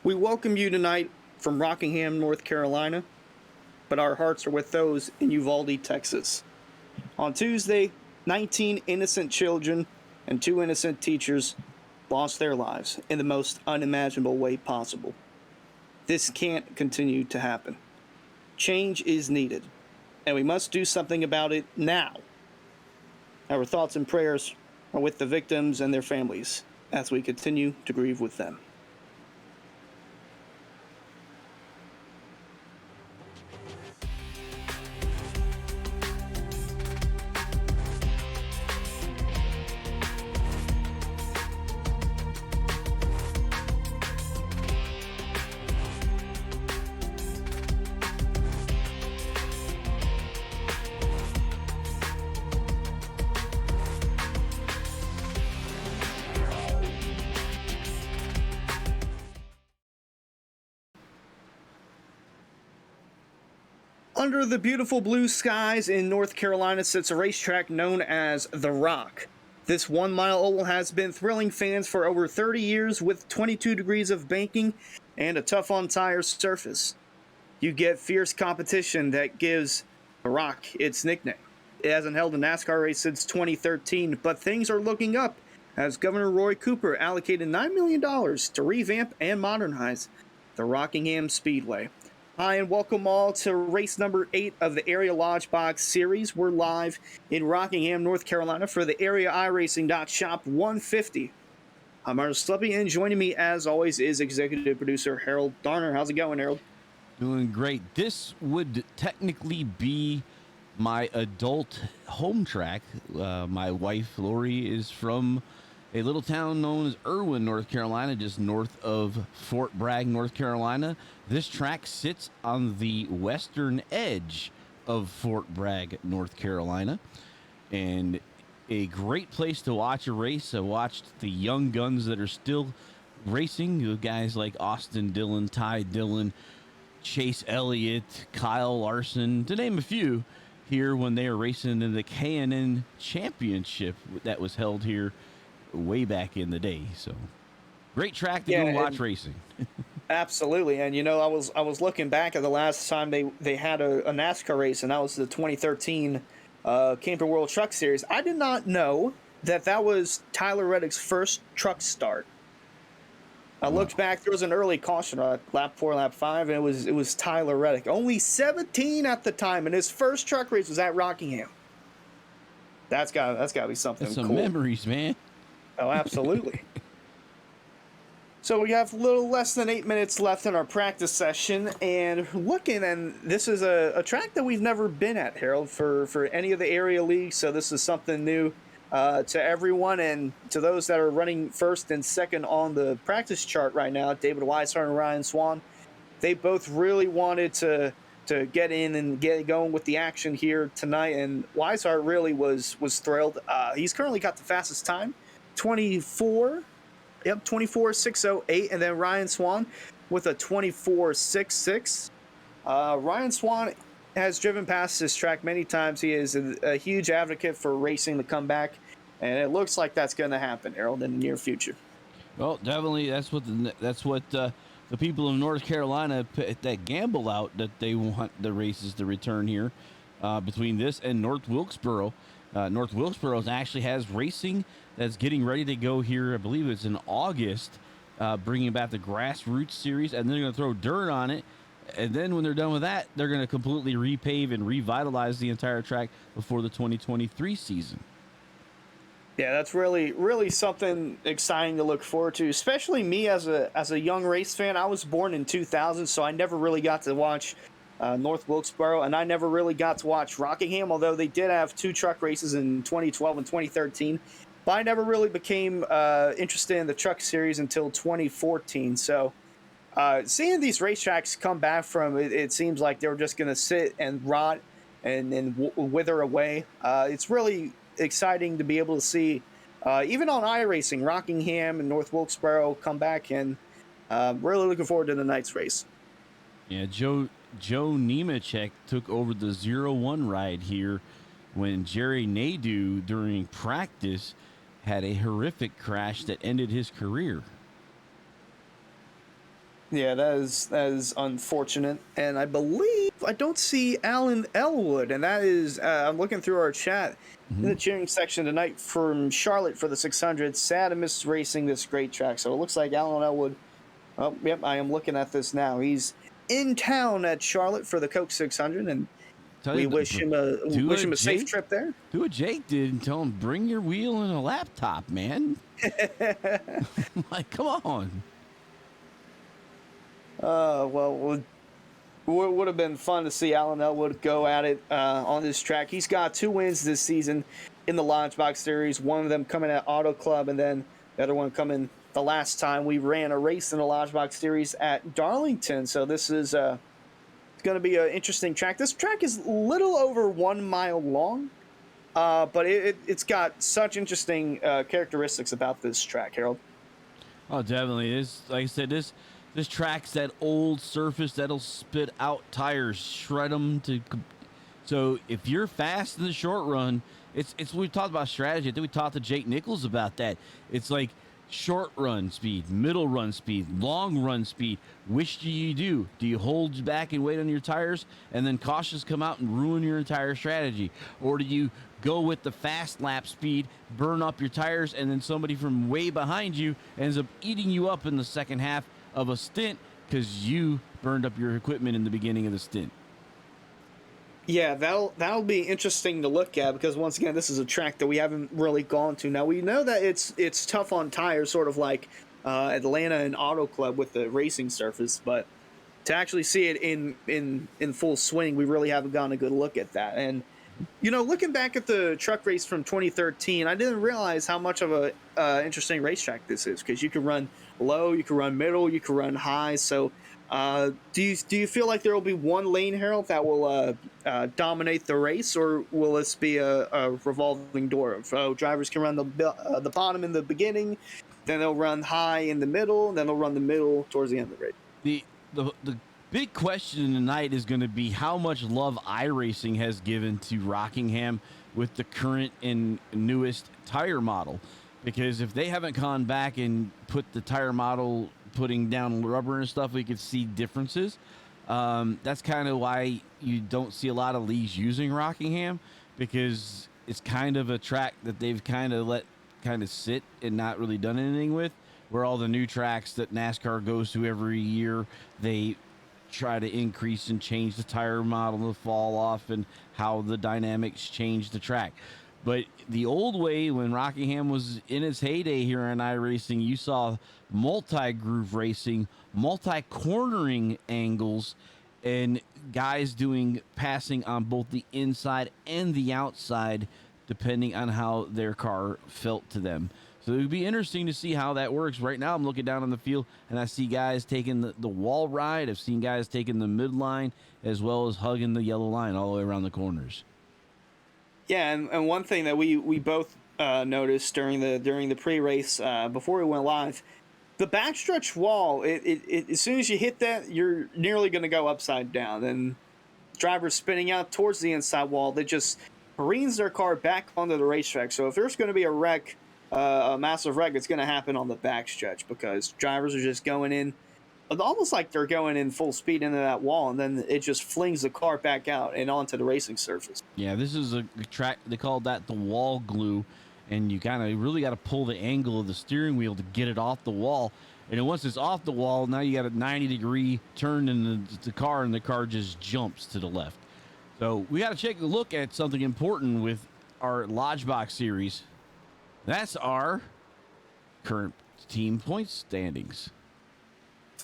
We welcome you tonight from Rockingham, North Carolina, but our hearts are with those in Uvalde, Texas. On Tuesday, 19 innocent children and 2 innocent teachers lost their lives in the most unimaginable way possible. This can't continue to happen. Change is needed, and we must do something about it now. Our thoughts and prayers are with the victims and their families as we continue to grieve with them. Under the beautiful blue skies in North Carolina sits a racetrack known as The Rock. This 1-mile oval has been thrilling fans for over 30 years with 22 degrees of banking and a tough-on-tire surface. You get fierce competition that gives The Rock its nickname. It hasn't held a NASCAR race since 2013, but things are looking up as Governor Roy Cooper allocated $9 million to revamp and modernize the Rockingham Speedway. Hi, and welcome all to race number 8 of the Area Lodgebox series. We're live in Rockingham, North Carolina for the Area iRacing Shop 150. I'm Arnold Sluppy, and joining me, as always, is executive producer Harold Darner. How's it going, Harold? Doing great. This would technically be my adult home track. My wife, Lori, is from a little town known as Irwin, North Carolina, just north of Fort Bragg, North Carolina. This track sits on the western edge of Fort Bragg, North Carolina, and a great place to watch a race. I watched the young guns that are still racing, guys like Austin Dillon, Ty Dillon, Chase Elliott, Kyle Larson, to name a few, here when they were racing in the K&N Championship that was held here way back in the day. So great track to go watch racing. Absolutely. And I was looking back at the last time they had a NASCAR race, and that was the 2013 Camping World Truck Series. I did not know that was Tyler Reddick's first truck start. I looked back, there was an early caution lap 4, lap 5, and it was Tyler Reddick. Only 17 at the time, and his first truck race was at Rockingham. That's gotta be something That's some cool. Memories, man. Oh, absolutely. So we have a little less than 8 minutes left in our practice session, and this is a track that we've never been at, Harold, for any of the area leagues, so this is something new to everyone, and to those that are running first and second on the practice chart right now, David Weisshart and Ryan Swann. They both really wanted to get in and get going with the action here tonight, and Weisshart really was thrilled. He's currently got the fastest time, 24.608, and then Ryan Swann with a 24.66. Ryan Swann has driven past this track many times. He is a huge advocate for racing to come back, and it looks like that's going to happen, Harold, in the near future. Well, definitely, that's what the people of North Carolina that gamble out that they want the races to return here between this and North Wilkesboro. North Wilkesboro actually has racing that's getting ready to go here. I believe it's in August, bringing back the Grassroots Series, and they're going to throw dirt on it. And then when they're done with that, they're going to completely repave and revitalize the entire track before the 2023 season. Yeah, that's really, really something exciting to look forward to, especially me as a young race fan. I was born in 2000, so I never really got to watch North Wilkesboro, and I never really got to watch Rockingham, although they did have 2 truck races in 2012 and 2013. But I never really became interested in the truck series until 2014. So seeing these racetracks come back from it seems like they were just going to sit and rot and wither away. It's really exciting to be able to see, even on iRacing, Rockingham and North Wilkesboro come back, and really looking forward to the night's race. Yeah, Joe Nemechek took over the 0-1 ride here when Jerry Nadeau, during practice, had a horrific crash that ended his career. Yeah, that is unfortunate, and I don't see Alan Elwood, and that is I'm looking through our chat in Hmm. the cheering section tonight from Charlotte for the 600. Sad to miss racing this great track, so it looks like Alan Elwood. Oh, yep, I am looking at this now. He's in town at Charlotte for the Coke 600, and Tell we you, do wish a him a safe Jake, trip there. do what Jake did and tell him bring your wheel and a laptop, man. Like, come on. Well, would have been fun to see Alan Elwood go at it on this track. He's got 2 wins this season in the Lodgebox Series. One of them coming at Auto Club, and then the other one coming the last time we ran a race in the Lodgebox Series at Darlington. So this is going to be an interesting track. This track is a little over 1 mile long, but it's got such interesting characteristics about this track, Harold. Oh, definitely. This, like I said, this track's that old surface that'll spit out tires, shred them to. So if you're fast in the short run, it's we talked about strategy. I think we talked to Jake Nichols about that. It's like short run speed, middle run speed, long run speed. Which do you do? Do you hold back and wait on your tires and then cautious come out and ruin your entire strategy? Or do you go with the fast lap speed, burn up your tires, and then somebody from way behind you ends up eating you up in the second half of a stint because you burned up your equipment in the beginning of the stint? Yeah, that'll be interesting to look at because once again, this is a track that we haven't really gone to. Now we know that it's tough on tires, sort of like Atlanta and Auto Club with the racing surface, but to actually see it in full swing, we really haven't gotten a good look at that. And looking back at the truck race from 2013, I didn't realize how much of a interesting racetrack this is because you can run low, you can run middle, you can run high. So, do you feel like there will be one lane, Harold, that will dominate the race, or will this be a revolving door? So drivers can run the bottom in the beginning, then they'll run high in the middle, then they'll run the middle towards the end of the race. The big question tonight is going to be how much love iRacing has given to Rockingham with the current and newest tire model. Because if they haven't gone back and put the tire model, putting down rubber and stuff, we could see differences. That's kind of why you don't see a lot of leagues using Rockingham, because it's kind of a track that they've kind of let kind of sit and not really done anything with. Where all the new tracks that NASCAR goes to every year, they try to increase and change the tire model, the fall off, and how the dynamics change the track. But the old way, when Rockingham was in its heyday here in iRacing, you saw multi-groove racing, multi-cornering angles, and guys doing passing on both the inside and the outside, depending on how their car felt to them. So it would be interesting to see how that works. Right now, I'm looking down on the field, and I see guys taking the wall ride. I've seen guys taking the midline, as well as hugging the yellow line all the way around the corners. Yeah, and one thing that we both noticed during the pre-race before we went live, the backstretch wall. It as soon as you hit that, you're nearly going to go upside down. And drivers spinning out towards the inside wall, they just careens their car back onto the racetrack. So if there's going to be a wreck, a massive wreck, it's going to happen on the backstretch because drivers are just going in almost like they're going in full speed into that wall, and then it just flings the car back out and onto the racing surface. Yeah, this is a track, they call that the wall glue, and you kind of really got to pull the angle of the steering wheel to get it off the wall. And then once it's off the wall, now you got a 90-degree turn in the car, and the car just jumps to the left. So we got to take a look at something important with our Lodgebox series. That's our current team points standings.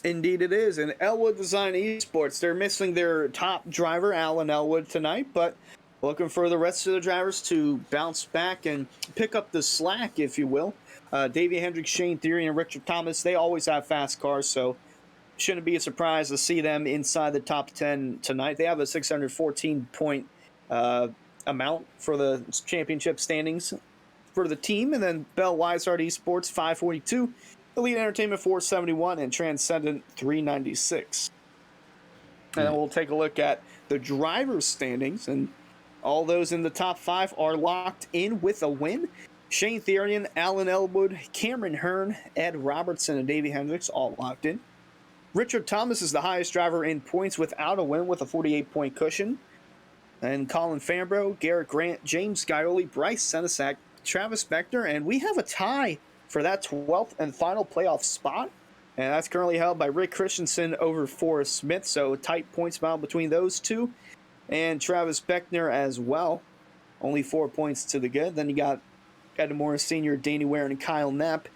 Indeed it is. And Elwood Design Esports, they're missing their top driver, Alan Elwood, tonight, but looking for the rest of the drivers to bounce back and pick up the slack, if you will. Davey Hendricks, Shane Theory, and Richard Thomas, they always have fast cars, so shouldn't be a surprise to see them inside the top 10 tonight. They have a 614-point amount for the championship standings for the team, and then Bell Weisshart Esports, 542. Elite Entertainment 471 and Transcendent 396. And then we'll take a look at the drivers' standings, and all those in the top 5 are locked in with a win. Shane Therian, Alan Elwood, Cameron Hearn, Ed Robertson, and Davey Hendricks all locked in. Richard Thomas is the highest driver in points without a win with a 48-point cushion. And Colin Fambro, Garrett Grant, James Scioli, Bryce Senesac, Travis Beckner, and we have a tie for that 12th and final playoff spot. And that's currently held by Rick Christensen over Forrest Smith, so tight points battle between those two. And Travis Beckner as well, only 4 points to the good. Then you got Adam Morris Sr., Danny Ware, and Kyle Knapp,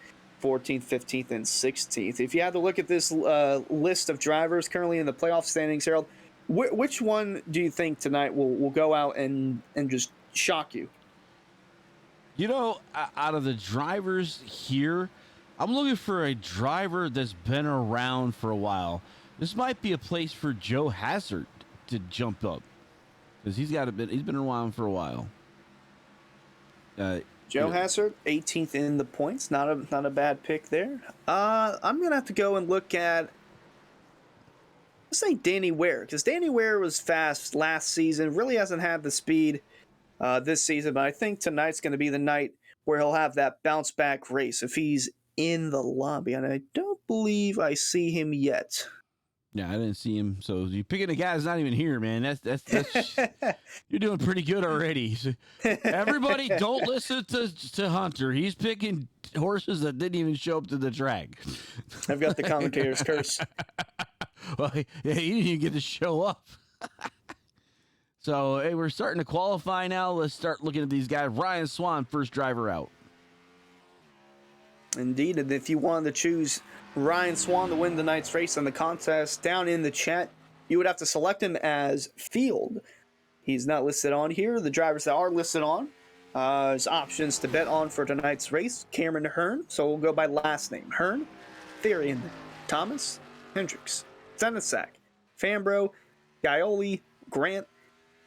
14th, 15th, and 16th. If you had to look at this list of drivers currently in the playoff standings, Harold, which one do you think tonight will go out and just shock you? You know, out of the drivers here, I'm looking for a driver that's been around for a while. This might be a place for Joe Hazard to jump up because he's been around for a while. Joe Hazard, 18th in the points, not a bad pick there. I'm gonna have to go and look at, let's say, Danny Ware, because Danny Ware was fast last season, really hasn't had the speed this season, but I think tonight's going to be the night where he'll have that bounce back race if he's in the lobby, and I don't believe I see him yet. Yeah, I didn't see him. So you're picking a guy that's not even here, man. That's you're doing pretty good already. So everybody, don't listen to Hunter. He's picking horses that didn't even show up to the track. I've got the commentator's curse. Well, yeah, he didn't even get to show up. So, hey, we're starting to qualify now. Let's start looking at these guys. Ryan Swann, first driver out. Indeed, and if you wanted to choose Ryan Swann to win tonight's race in the contest, down in the chat, you would have to select him as field. He's not listed on here. The drivers that are listed on is options to bet on for tonight's race. Cameron Hearn, so we'll go by last name. Hearn, Therian, Thomas, Hendricks, Senesac, Fambro, Scioli, Grant,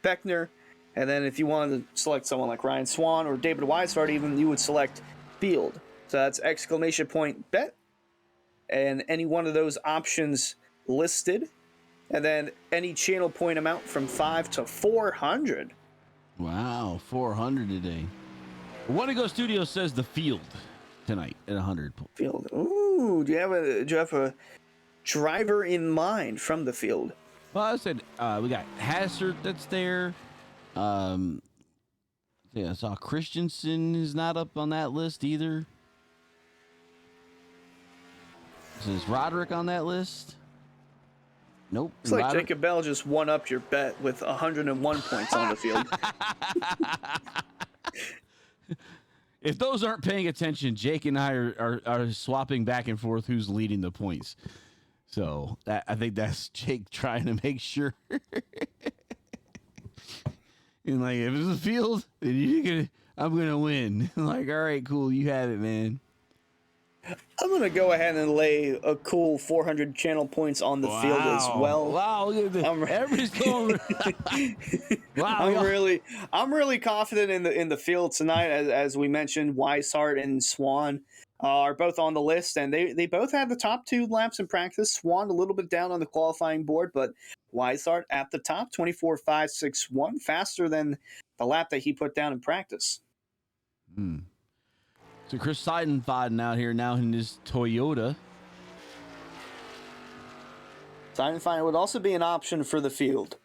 Beckner, and then if you wanted to select someone like Ryan Swann or David Weisshart even, you would select field. So that's exclamation point bet, and any one of those options listed, and then any channel point amount from 5 to 400. Wow, 400 today. Wanna Studio says the field tonight at 100. Field. Ooh, do you have a driver in mind from the field? Well, I said we got Hazard that's there. Yeah, I saw Christensen is not up on that list either. Is Roderick on that list? Nope. Looks like Jacob Bell just won up your bet with 101 points on the field. If those aren't paying attention, Jake and I are swapping back and forth who's leading the points. So I think that's Jake trying to make sure. And like, if it's a field, then I'm gonna win. Like, all right, cool, you have it, man. I'm going to go ahead and lay a cool 400 channel points on the field as well. Wow, look at everybody's going. Wow, I'm really confident in the field tonight. As we mentioned, Weisshart and Swann are both on the list, and they both had the top 2 laps in practice. Swann a little bit down on the qualifying board, but Weisshart at the top, 24.561, faster than the lap that he put down in practice. So Chris Seidenfaden out here now in his Toyota. Seidenfaden would also be an option for the field.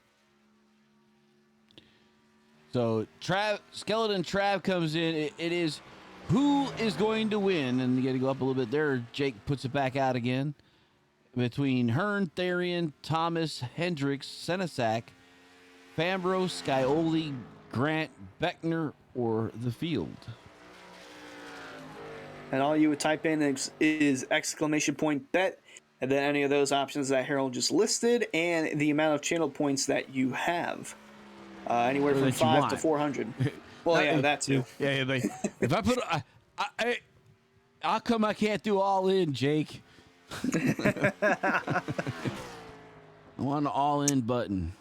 So Skeleton Trav comes in. It is who is going to win, and you got to go up a little bit there. Jake puts it back out again. Between Hearn, Therian, Thomas, Hendricks, Senesac, Fambro, Scioli, Grant, Beckner, or the field. And all you would type in is exclamation point bet, and then any of those options that Harold just listed, and the amount of channel points that you have. Anywhere from 5 to 400. Well, yeah, that too. Yeah, but if I put, how come I can't do all in, Jake? I want an all in button.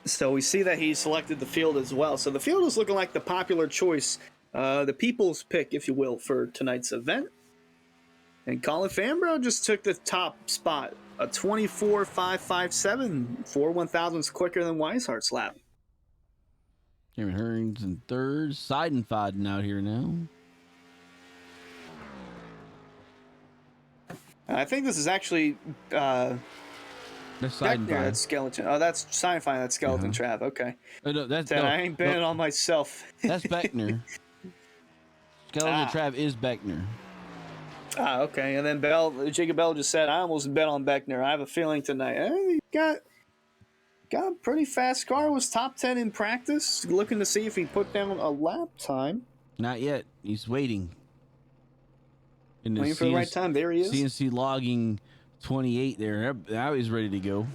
So we see that he selected the field as well. So the field is looking like the popular choice, the people's pick, if you will, for tonight's event. And Colin Fambro just took the top spot, a 24.557, 4 1,000ths quicker than Weisshart's lap. Cameron Hearns in third. Seidenfaden out here now. I think this is actually That's side and Beckner, five. that's skeleton. Oh, that's sci-fi, that's skeleton Uh-huh. trap. Okay. Oh, no, that's Said no, I ain't no, betting on myself. that's Beckner. Skeleton ah. Trap is Beckner. Okay. And then Jacob Bell just said, I almost bet on Beckner. I have a feeling tonight. He got a pretty fast car. Was top 10 in practice. Looking to see if he put down a lap time. Not yet. He's waiting. In the Waiting for the right time. There he is. CNC logging 28 there. Now he's ready to go.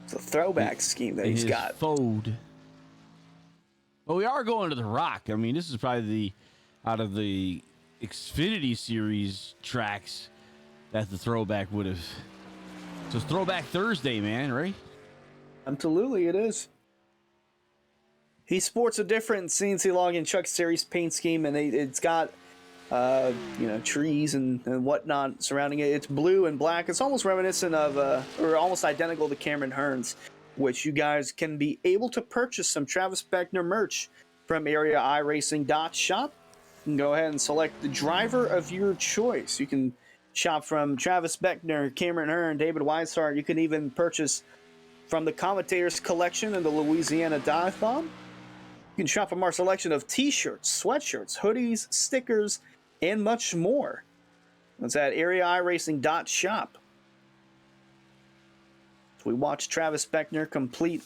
It's a throwback scheme that he's got. Fold. Well, we are going to the Rock. I mean, this is probably out of the Xfinity Series tracks that the throwback would have. So it's Throwback Thursday, man, right? Absolutely, it is. He sports a different CNC logging Chuck Series paint scheme, and it's got trees and whatnot surrounding it. It's blue and black. It's almost reminiscent of, or almost identical to Cameron Hearn's, which you guys can be able to purchase some Travis Beckner merch from AreaIRacing.shop. You can go ahead and select the driver of your choice. You can shop from Travis Beckner, Cameron Hearn, David Weisshart. You can even purchase from the commentators collection in the Louisiana Dive Bomb. You can shop from our selection of t-shirts, sweatshirts, hoodies, stickers, and much more. That's at AreaIRacing.shop. So we watched Travis Beckner complete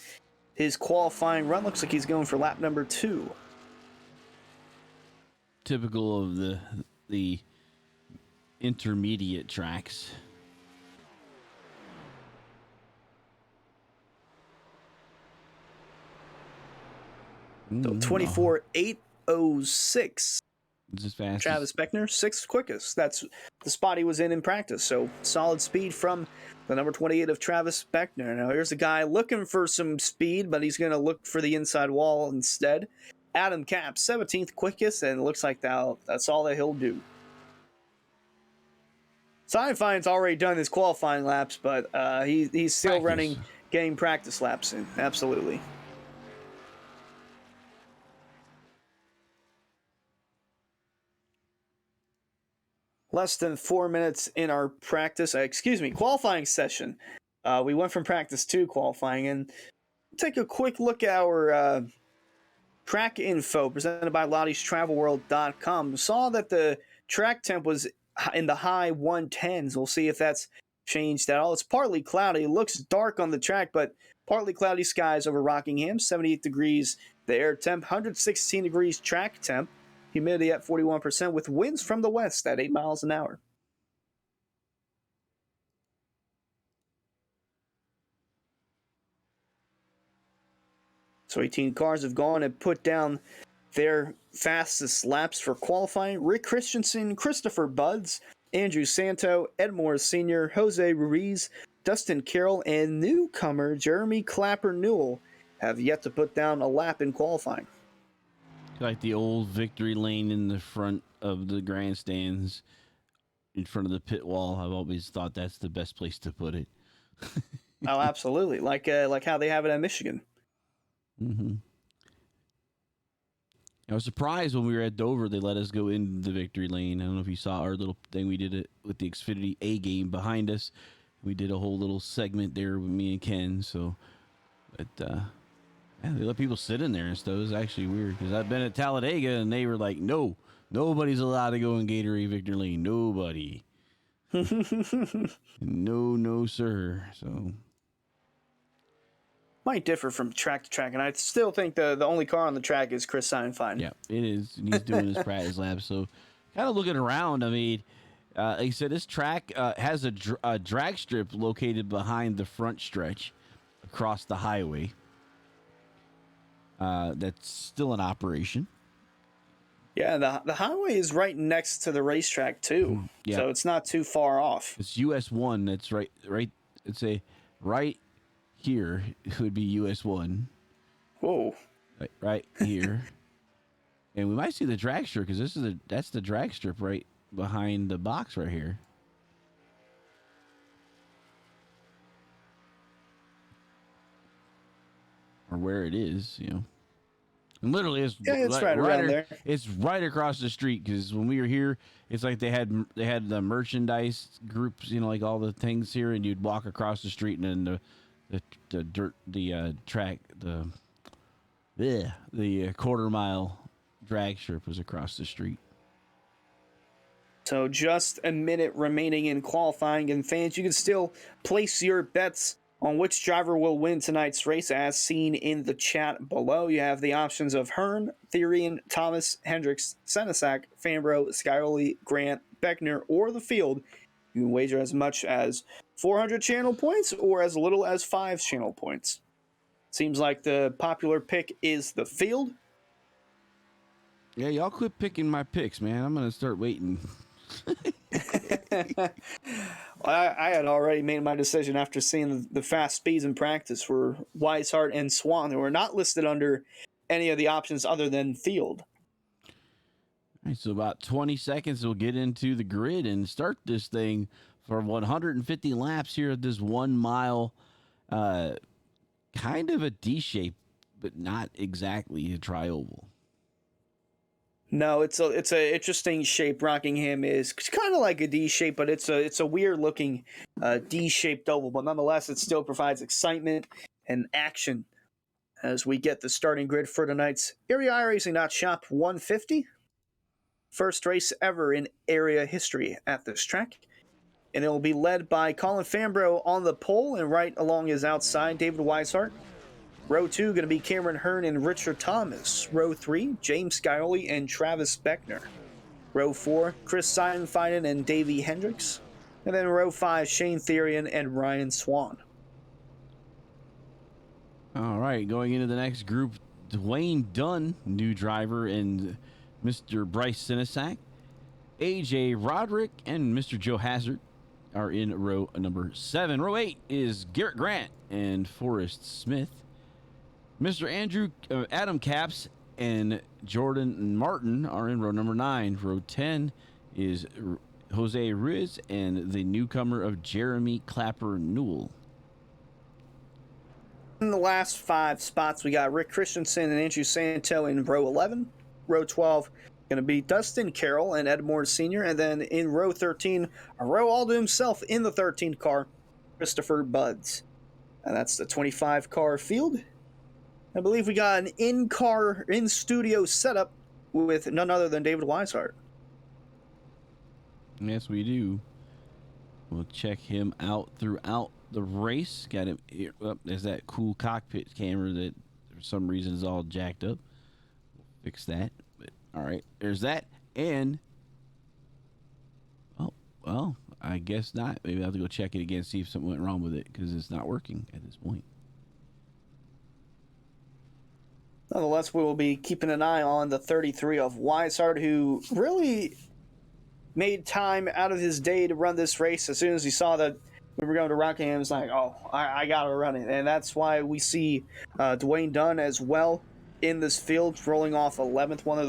his qualifying run. Looks like he's going for lap number 2. Typical of the intermediate tracks. So 24.806. It's as fast. Travis Beckner, 6th quickest. That's the spot he was in practice. So solid speed from the number 28 of Travis Beckner. Now here's a guy looking for some speed, but he's going to look for the inside wall instead. Adam Capps, 17th quickest, and it looks like that's all that he'll do. Sci-Fine's already done his qualifying laps, but he's still running, getting practice laps in. Absolutely. Less than 4 minutes in our qualifying session. We went from practice to qualifying, and take a quick look at our track info presented by Lottie'sTravelWorld.com. Saw that the track temp was in the high 110s. We'll see if that's changed at all. It's partly cloudy. It looks dark on the track, but partly cloudy skies over Rockingham. 78 degrees the air temp, 116 degrees track temp. Humidity at 41% with winds from the west at 8 miles an hour. So 18 cars have gone and put down their fastest laps for qualifying. Rick Christensen, Christopher Buds, Andrew Santo, Ed Morris Sr., Jose Ruiz, Dustin Carroll, and newcomer Jeremy Clapper Newell have yet to put down a lap in qualifying. Like the old victory lane in the front of the grandstands, in front of the pit wall. I've always thought that's the best place to put it. Oh, absolutely. Like how they have it at Michigan. Mm-hmm. I was surprised when we were at Dover, they let us go in the victory lane. I don't know if you saw our little thing we did it with the Xfinity A game behind us. We did a whole little segment there with me and Ken. So, but yeah, they let people sit in there and stuff. It was actually weird because I've been at Talladega and they were like, no, nobody's allowed to go in Gatorade Victory Lane. Nobody. No, sir. So might differ from track to track, and I still think the only car on the track is Chris Seinfeld. Yeah, it is. And he's doing his practice lap. So kind of looking around, I mean, like I said, this track has a drag strip located behind the front stretch across the highway. That's still in operation. Yeah, the highway is right next to the racetrack too, yeah. So it's not too far off. It's US 1. That's right. It's right here. It would be US 1. Whoa! Right here, and we might see the drag strip because that's the drag strip right behind the box right here. Or where it is, you know. And literally, it's Yeah, it's right around there. It's right across the street. Because when we were here, it's like they had the merchandise groups, like all the things here, and you'd walk across the street, and then the dirt, the track, the quarter-mile drag strip was across the street. So just a minute remaining in qualifying, and fans, you can still place your bets on which driver will win tonight's race, as seen in the chat below. You have the options of Hearn, Therian, Thomas, Hendricks, Senesac, Fambro, Scioli, Grant, Beckner, or the field. You can wager as much as 400 channel points or as little as 5 channel points. Seems like the popular pick is the field. Yeah, y'all quit picking my picks, man. I'm going to start waiting. I had already made my decision after seeing the fast speeds in practice for Weisshart and Swann, who were not listed under any of the options other than field. All right, so about 20 seconds, we'll get into the grid and start this thing for 150 laps here at this 1 mile, kind of a D shape, but not exactly a tri-oval. No, it's a interesting shape. Rockingham is kind of like a D shape, but it's a weird looking D-shaped oval. But nonetheless, it still provides excitement and action as we get the starting grid for tonight's Area iRacing Shop 150. First race ever in area history at this track, and it will be led by Colin Fambro on the pole, and right along his outside, David Weisshart. Row 2 going to be Cameron Hearn and Richard Thomas. Row 3, James Scioli and Travis Beckner. Row 4, Chris Seidenfeinen and Davey Hendricks. And then row 5, Shane Therian and Ryan Swann. All right, going into the next group, Dwayne Dunn, new driver, and Mr. Bryce Senesac. AJ Roderick and Mr. Joe Hazard are in row number 7. Row 8 is Garrett Grant and Forrest Smith. Mr. Adam Capps and Jordan Martin are in row number 9. Row 10 is Jose Ruiz and the newcomer of Jeremy Clapper Newell. In the last 5 spots, we got Rick Christensen and Andrew Santo in row 11. Row 12 going to be Dustin Carroll and Ed Moore Sr. And then in row 13, a row all to himself in the 13th car, Christopher Buds. And that's the 25 car field. I believe we got an in-car, in-studio setup with none other than David Weisshart. Yes, we do. We'll check him out throughout the race. Got him here. Oh, there's that cool cockpit camera that for some reason is all jacked up. We'll fix that. But, all right, there's that. And, oh, well, I guess not. Maybe I'll have to go check it again, see if something went wrong with it, because it's not working at this point. Nonetheless, we will be keeping an eye on the 33 of Weisshart, who really made time out of his day to run this race. As soon as he saw that we were going to Rockingham, he was like, oh, I got to run it. And that's why we see Dwayne Dunn as well in this field, rolling off 11th, one of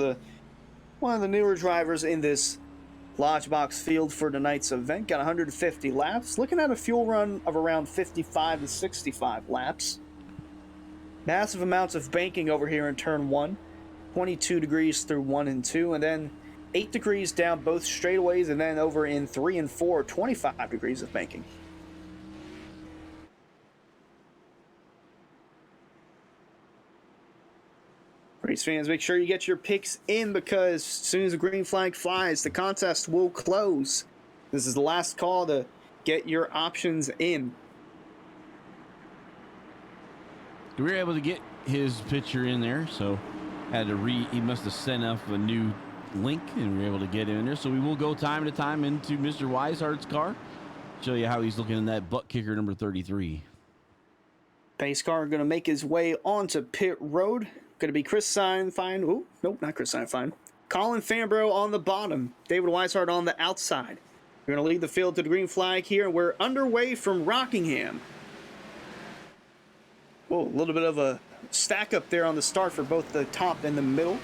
the newer drivers in this Lodgebox field for tonight's event. Got 150 laps, looking at a fuel run of around 55 to 65 laps. Massive amounts of banking over here in turn 1, 22 degrees through 1 and 2, and then 8 degrees down both straightaways, and then over in 3 and 4, 25 degrees of banking. Race fans, make sure you get your picks in, because as soon as the green flag flies, the contest will close. This is the last call to get your options in. We were able to get his picture in there, so he must have sent off a new link, and we were able to get him in there. So we will go time to time into Mr. Weisshart's car, show you how he's looking in that butt kicker number 33. Pace car going to make his way onto pit road. Going to be Chris Seinfein. Oh, nope, not Chris Seinfein. Colin Fambro on the bottom. David Weisshart on the outside. We're going to lead the field to the green flag here. We're underway from Rockingham. Whoa, a little bit of a stack up there on the start for both the top and the middle.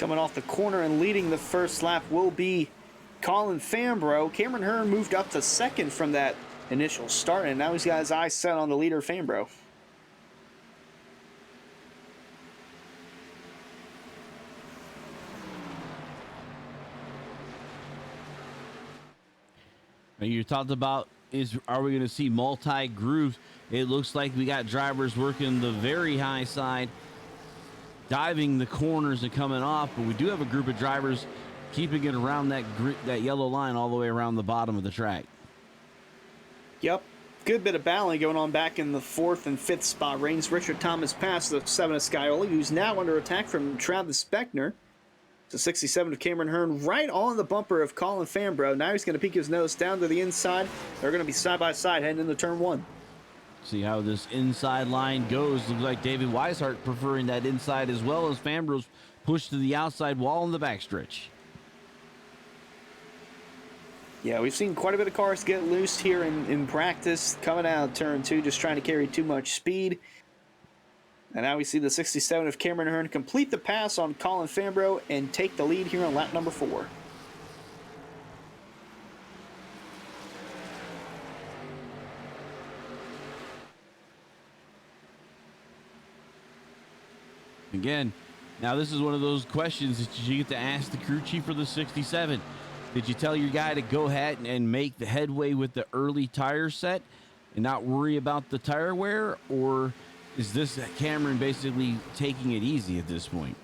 Coming off the corner and leading the first lap will be Colin Fambro. Cameron Hearn moved up to second from that initial start, and now he's got his eyes set on the leader, Fambro. You talked about are we going to see multi-grooves? It looks like we got drivers working the very high side, diving the corners and coming off, but we do have a group of drivers keeping it around that yellow line all the way around the bottom of the track. Yep. Good bit of battling going on back in the 4th and 5th spot. Reigns Richard Thomas past the 7 of Scioli, who's now under attack from Travis Beckner. The 67 of Cameron Hearn right on the bumper of Colin Fambro. Now he's going to peek his nose down to the inside. They're going to be side by side heading into turn 1. See how this inside line goes. Looks like David Weisshart preferring that inside as well as Fambro's pushed to the outside wall in the backstretch. Yeah, we've seen quite a bit of cars get loose here in practice, coming out of turn 2, just trying to carry too much speed. And now we see the 67 of Cameron Hearn complete the pass on Colin Fambro and take the lead here on lap number 4. Again, now this is one of those questions that you get to ask the crew chief for the 67. Did you tell your guy to go ahead and make the headway with the early tire set and not worry about the tire wear? Or is this Cameron basically taking it easy at this point?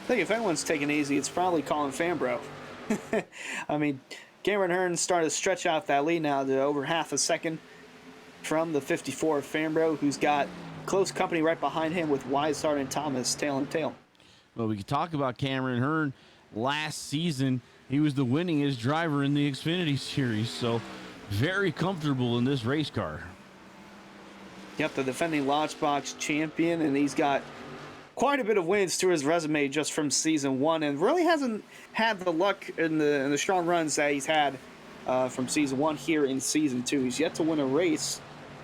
I think if anyone's taking it easy, it's probably Colin Fambro. I mean, Cameron Hearn started to stretch out that lead now to over half a second from the 54 of Fambro, who's got close company right behind him with Weisshart and Thomas tail and tail. Well, we could talk about Cameron Hearn. Last season, he was the winningest driver in the Xfinity Series, so very comfortable in this race car. Yep, the defending Lodgebox champion, and he's got quite a bit of wins to his resume just from season 1, and really hasn't had the luck in the strong runs that he's had from season 1 here in season 2. He's yet to win a race,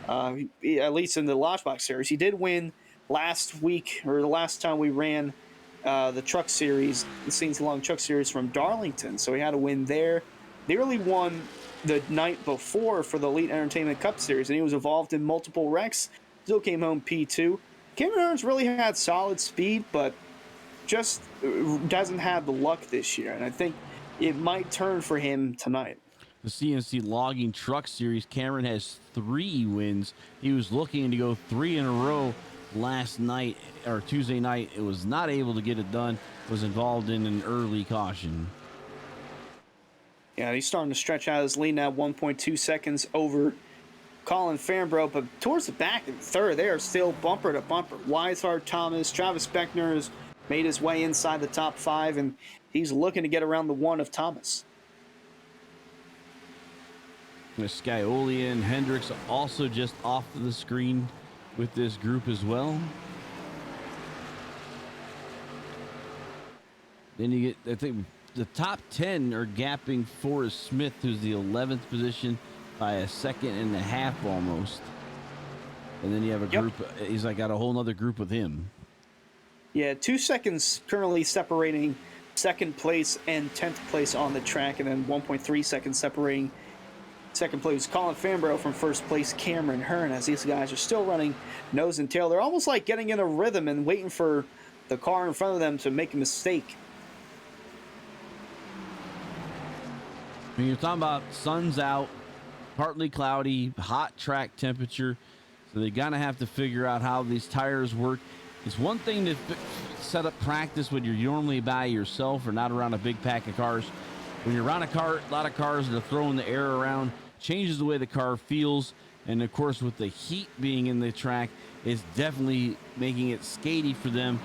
at least in the Lodgebox series. He did win last week, or the last time we ran the truck series, the Scenes Along Truck Series from Darlington, so he had a win there. Nearly won the night before for the Elite Entertainment Cup Series, and he was involved in multiple wrecks. Still came home P2. Cameron Hearn's really had solid speed, but just doesn't have the luck this year, and I think it might turn for him tonight. The CNC Logging Truck Series, Cameron has 3 wins. He was looking to go 3 in a row last night, or Tuesday night. It was not able to get it done. Was involved in an early caution. Yeah, he's starting to stretch out his lead now, 1.2 seconds over Colin Fambro, but towards the back and third, they are still bumper to bumper. Weisshart, Thomas, Travis Beckner has made his way inside the top 5, and he's looking to get around the 1 of Thomas. Scioli and Hendricks also just off the screen with this group as well. Then you get, I think, the top 10 are gapping Forrest Smith, who's the 11th position, by a second and a half almost. And then you have a group, he's like got a whole other group with him. Yeah, 2 seconds currently separating second place and 10th place on the track, and then 1.3 seconds separating second place Colin Fambro from first place Cameron Hearn, as these guys are still running nose and tail. They're almost like getting in a rhythm and waiting for the car in front of them to make a mistake. When you're talking about sun's out, partly cloudy, hot track temperature, so they're gonna have to figure out how these tires work. It's one thing to set up practice when you're normally by yourself or not around a big pack of cars. When you're around a lot of cars that are throwing the air around, changes the way the car feels, and of course with the heat being in the track, it's definitely making it skatey for them.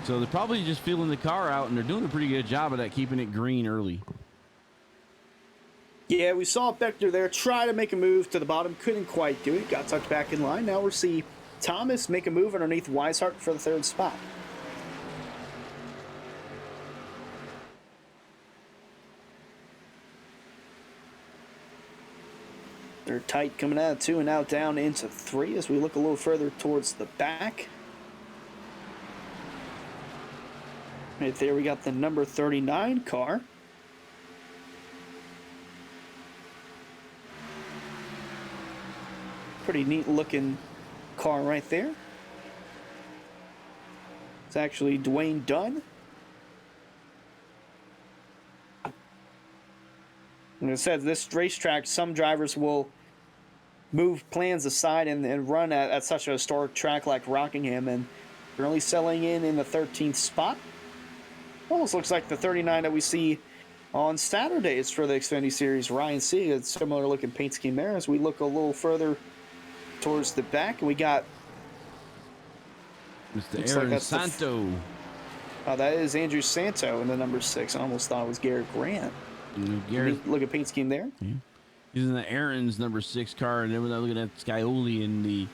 So they're probably just feeling the car out, and they're doing a pretty good job of that, keeping it green early. Yeah, we saw Beckner there try to make a move to the bottom, couldn't quite do it, got tucked back in line. Now we'll see Thomas make a move underneath Weisshart for the 3rd spot. They're tight coming out of 2 and now down into 3 as we look a little further towards the back. Right there, we got the number 39 car. Pretty neat looking car right there. It's actually Dwayne Dunn. And it says this racetrack, some drivers will move plans aside and run at such a historic track like Rockingham, and currently selling in the 13th spot. Almost looks like the 39 that we see on Saturdays for the Xfinity Series. Ryan C. It's similar looking paint scheme there. As we look a little further towards the back, we got Mr. Aaron Santo. That is Andrew Santo in the number 6. I almost thought it was Garrett Grant. Look at paint scheme there. Yeah. He's in the Aaron's number 6 car, and then we're looking at Scioli in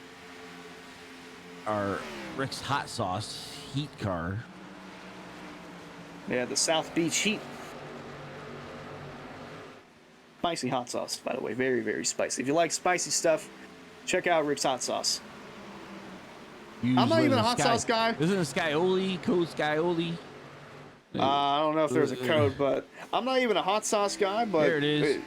our Rick's Hot Sauce Heat car. Yeah, the South Beach Heat. Spicy hot sauce, by the way. Very, very spicy. If you like spicy stuff, check out Rick's Hot Sauce. I'm not even a hot sauce guy. Isn't it Scioli? Code Scioli? I don't know if there's a code, but I'm not even a hot sauce guy. But there it is.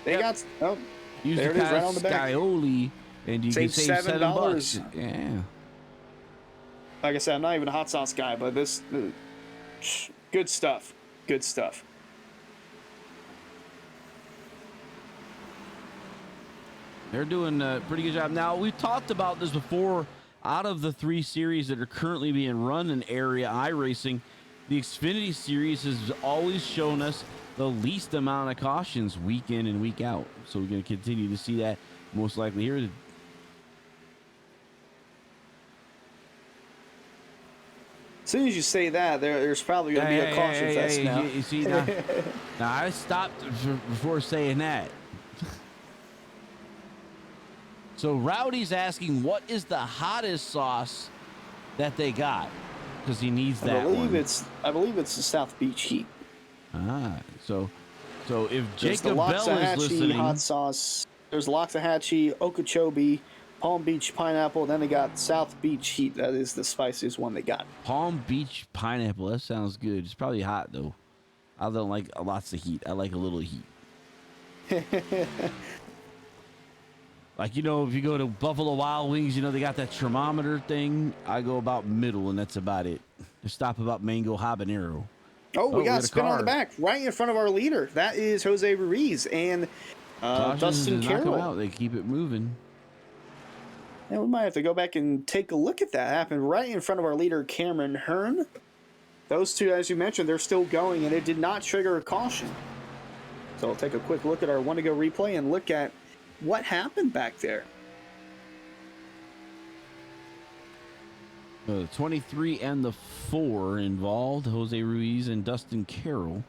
They got. Oh, use there it is, right on the back. Scioli, and you can save $7. Yeah. Like I said, I'm not even a hot sauce guy, but this, good stuff. Good stuff. They're doing a pretty good job. Now, we've talked about this before. Out of the 3 series that are currently being run in Area iRacing, the Xfinity Series has always shown us the least amount of cautions week in and week out. So we're going to continue to see that most likely here. As soon as you say that, there's probably going to be a caution fest now. You see, now I stopped before saying that. So Rowdy's asking, what is the hottest sauce that they got? Because he needs that one. I believe it's the South Beach Heat. So if There's Jacob the Bell is listening, hot sauce. There's Loxahatchee, Okeechobee, Palm Beach Pineapple. Then they got South Beach Heat. That is the spiciest one they got. Palm Beach Pineapple. That sounds good. It's probably hot though. I don't like lots of heat. I like a little heat. Like, if you go to Buffalo Wild Wings, they got that thermometer thing. I go about middle, and that's about it. Just stop about mango habanero. Oh, we got a spin on the back right in front of our leader. That is Jose Ruiz and Dustin Carroll. They keep it moving. Yeah, we might have to go back and take a look at that. It happened right in front of our leader, Cameron Hearn. Those two, as you mentioned, they're still going, and it did not trigger a caution. So we'll take a quick look at our one-to-go replay and look at what happened back there. The 23 and the 4 involved, Jose Ruiz and Dustin Carroll.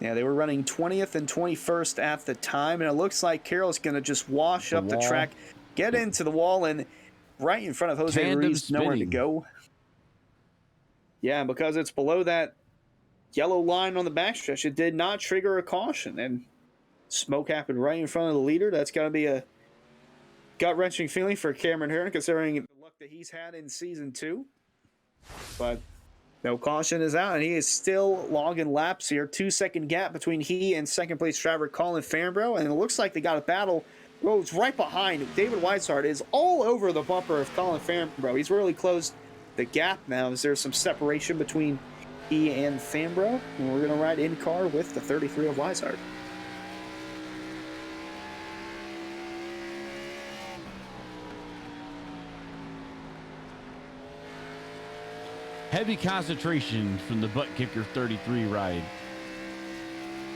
Yeah, they were running 20th and 21st at the time, and it looks like Carroll's going to just wash up the track, get into the wall, and right in front of Jose Ruiz, nowhere to go. Yeah, because it's below that yellow line on the backstretch, it did not trigger a caution, and smoke happened right in front of the leader. That's got to be a gut-wrenching feeling for Cameron Hearn, considering the luck that he's had in Season 2. But no caution is out, and he is still logging laps here. 2-second gap between he and second-place driver Colin Fambrough, and it looks like they got a battle. Oh, it's right behind. David Weisshart is all over the bumper of Colin Fambrough. He's really closed the gap now. Is there some separation between he and Fambrough? And we're going to ride in car with the 33 of Weisshart. Heavy concentration from the butt kicker 33 ride.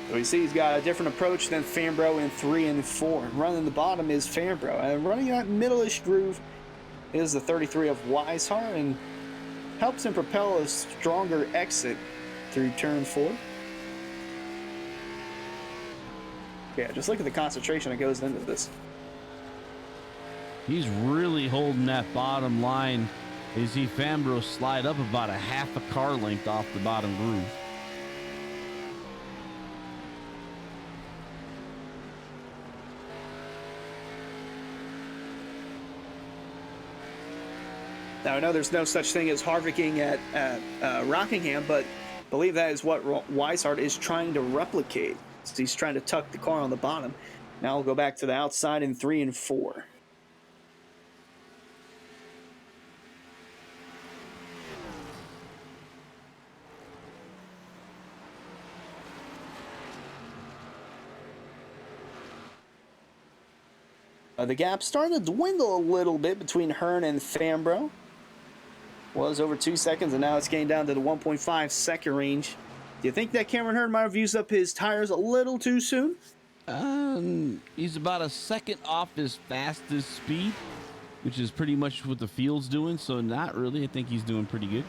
So we see he's got a different approach than Fambrough in 3 and 4. Running the bottom is Fambrough. And running that middle-ish groove is the 33 of Weisshart, and helps him propel a stronger exit through turn 4. Yeah, just look at the concentration that goes into this. He's really holding that bottom line. You see Fambrough slide up about a half a car length off the bottom groove. Now, I know there's no such thing as harvicking at Rockingham, but believe that is what Weisshart is trying to replicate. So he's trying to tuck the car on the bottom. Now we'll go back to the outside in 3 and 4. The gap starting to dwindle a little bit between Hearn and Fambro. Was over 2 seconds, and now it's getting down to the 1.5 second range. Do you think that Cameron Hearn might have used up his tires a little too soon? He's about a second off his fastest speed, which is pretty much what the field's doing, so not really. I think he's doing pretty good.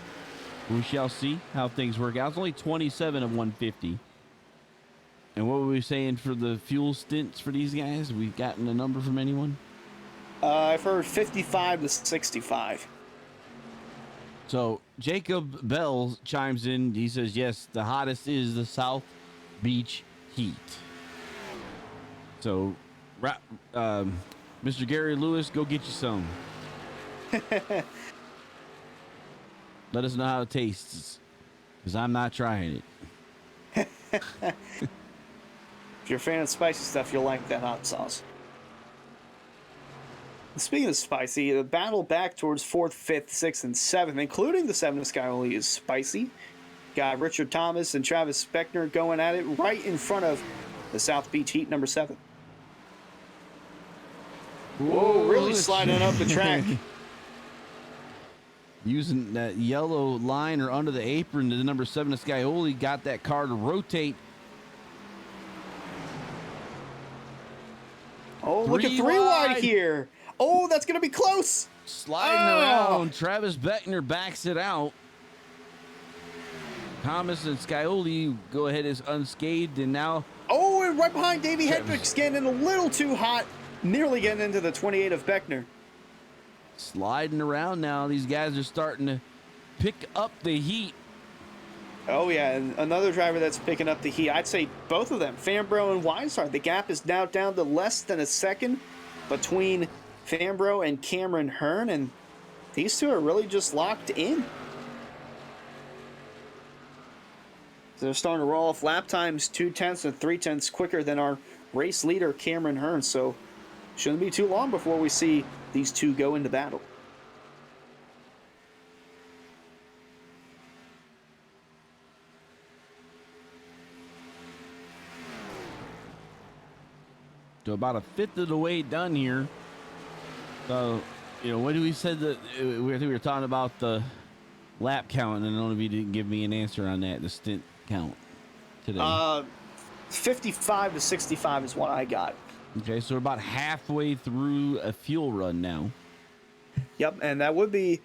We shall see how things work out. It's only 27 of 150. And what were we saying for the fuel stints for these guys? Have we gotten a number from anyone? I've heard 55 to 65. So Jacob Bell chimes in. He says, yes, the hottest is the South Beach heat. So, Mr. Gary Lewis, go get you some. Let us know how it tastes, because I'm not trying it. If you're a fan of spicy stuff, you'll like that hot sauce. Speaking of spicy, the battle back towards 4th, 5th, 6th, and 7th, including the 7th Skyoli, is spicy. Got Richard Thomas and Travis Beckner going at it right in front of the South Beach Heat number 7. Whoa, really sliding up the track. Using that yellow line or under the apron, the number 7 Skyoli got that car to rotate. Oh, look at 3 wide here. Oh, that's going to be close. Sliding around. Travis Beckner backs it out. Thomas and Skyoli go ahead as unscathed, and now... Oh, and right behind Davey Hendricks getting in a little too hot. Nearly getting into the 28 of Beckner. Sliding around now. These guys are starting to pick up the heat. Oh, yeah, and another driver that's picking up the heat. I'd say both of them, Fambro and Weisshart. The gap is now down to less than a second between Fambro and Cameron Hearn, and these two are really just locked in. So they're starting to roll off lap times 2/10 and 3/10 quicker than our race leader, Cameron Hearn. So shouldn't be too long before we see these two go into battle. So about a fifth of the way done here. So, you know, what we said that we were talking about the lap count, and none of you didn't give me an answer on that, the stint count today. 55 to 65 is what I got. Okay, so we're about halfway through a fuel run now. Yep, and that would be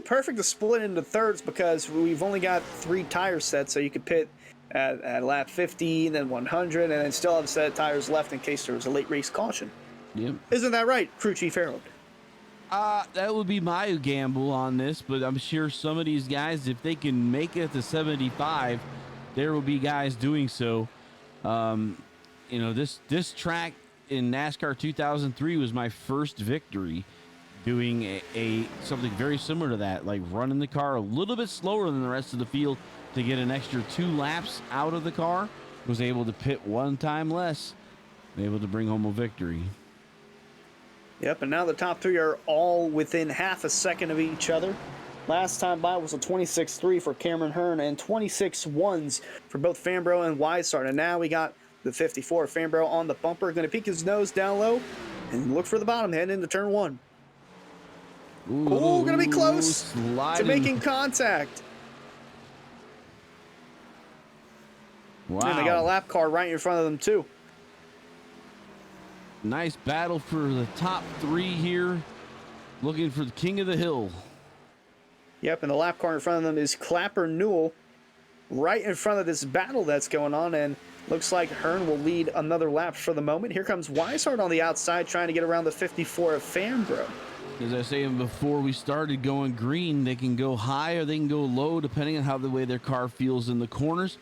perfect to split into thirds because we've only got 3 tire sets, so you could pit at lap 50, then 100, and then still have a set of tires left in case there was a late race caution. Yep. Isn't that right, Crew Chief Harold? That would be my gamble on this, but I'm sure some of these guys, if they can make it to 75, there will be guys doing so. You know, this track in NASCAR 2003 was my first victory doing a something very similar to that, like running the car a little bit slower than the rest of the field to get an extra 2 laps out of the car. Was able to pit 1 time less, able to bring home a victory. Yep, and now the top 3 are all within half a second of each other. Last time by was a 26.3 for Cameron Hearn and 26.1s for both Fambro and Weisshart. And now we got the 54. Fambro on the bumper, going to peek his nose down low and look for the bottom, heading into turn 1. Ooh, going to be close to making contact. Wow. And they got a lap car right in front of them, too. Nice battle for the top 3 here. Looking for the king of the hill. Yep, and the lap car in front of them is Clapper Newell right in front of this battle that's going on, and looks like Hearn will lead another lap for the moment. Here comes Weisshart on the outside trying to get around the 54 of Fambro. As I was saying before we started going green, they can go high or they can go low depending on how the way their car feels in the corners.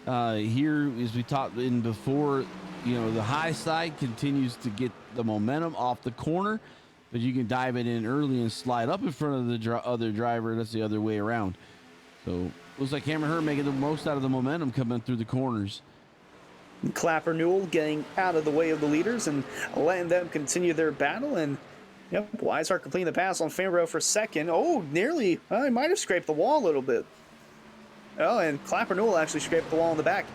Here, as we talked in before, you know, the high side continues to get the momentum off the corner, but you can dive it in early and slide up in front of the other driver. That's the other way around. So Looks like Cameron Hearn making the most out of the momentum coming through the corners. Clapper Newell getting out of the way of the leaders and letting them continue their battle. And yep, Weisshart completing the pass on Fambro for second. Oh, nearly. Well, he might have scraped the wall a little bit. Oh, and Clapper Newell actually scraped the wall in the back.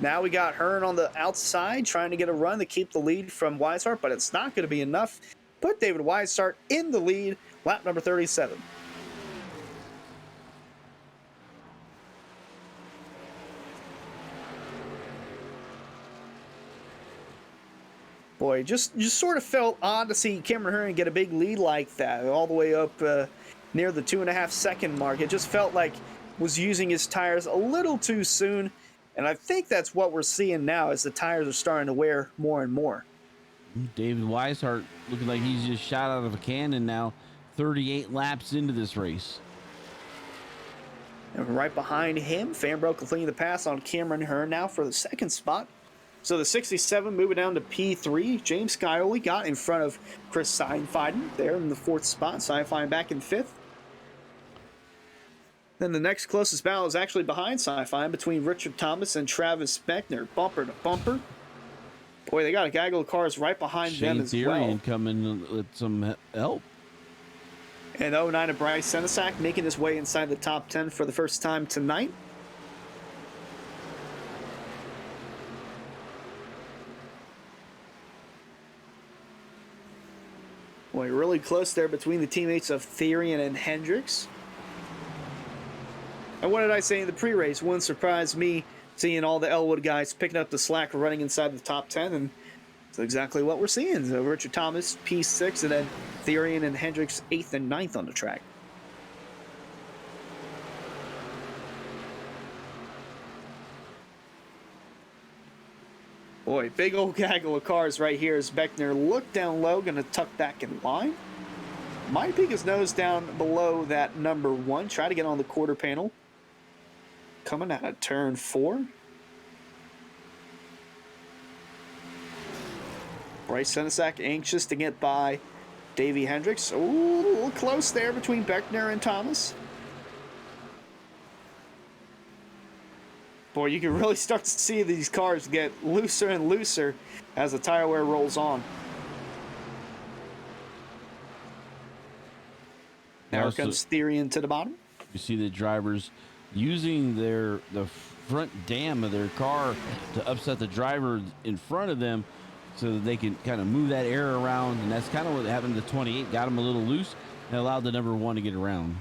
Now we got Hearn on the outside trying to get a run to keep the lead from Weisshart, but it's not going to be enough. Put David Weisshart in the lead, lap number 37. Boy, just sort of felt odd to see Cameron Hearn get a big lead like that, all the way up near the 2.5 second mark. It just felt like was using his tires a little too soon. And I think that's what we're seeing now as the tires are starting to wear more and more. David Weisshart looking like he's just shot out of a cannon now, 38 laps into this race. And right behind him, Fambro completing the pass on Cameron Hearn now for the second spot. So the 67 moving down to P3. James Scioli got in front of Chris Seinfeiden there in the fourth spot. Seinfeiden back in fifth. Then the next closest battle is actually behind Sci-Fi between Richard Thomas and Travis Beckner, bumper to bumper. Boy, they got a gaggle of cars right behind them as well. Coming with some help. And 09 of Bryce Senesac making his way inside the top 10 for the first time tonight. Boy, really close there between the teammates of Therian and Hendricks. And what did I say in the pre-race? Wouldn't surprise me seeing all the Elwood guys picking up the slack running inside the top 10, and that's exactly what we're seeing. So Richard Thomas, P6, and then Therian and Hendricks 8th and 9th on the track. Boy, big old gaggle of cars right here as Beckner looked down low, going to tuck back in line. Might peek his nose down below that number 1. Try to get on the quarter panel. Coming out of turn 4. Bryce Senesac anxious to get by Davey Hendricks. Ooh, a little close there between Beckner and Thomas. Boy, you can really start to see these cars get looser and looser as the tire wear rolls on. Now here comes Therian to the bottom. You see the drivers using the front dam of their car to upset the driver in front of them so that they can kind of move that air around, and that's kind of what happened to 28. Got him a little loose and allowed the number 1 to get around.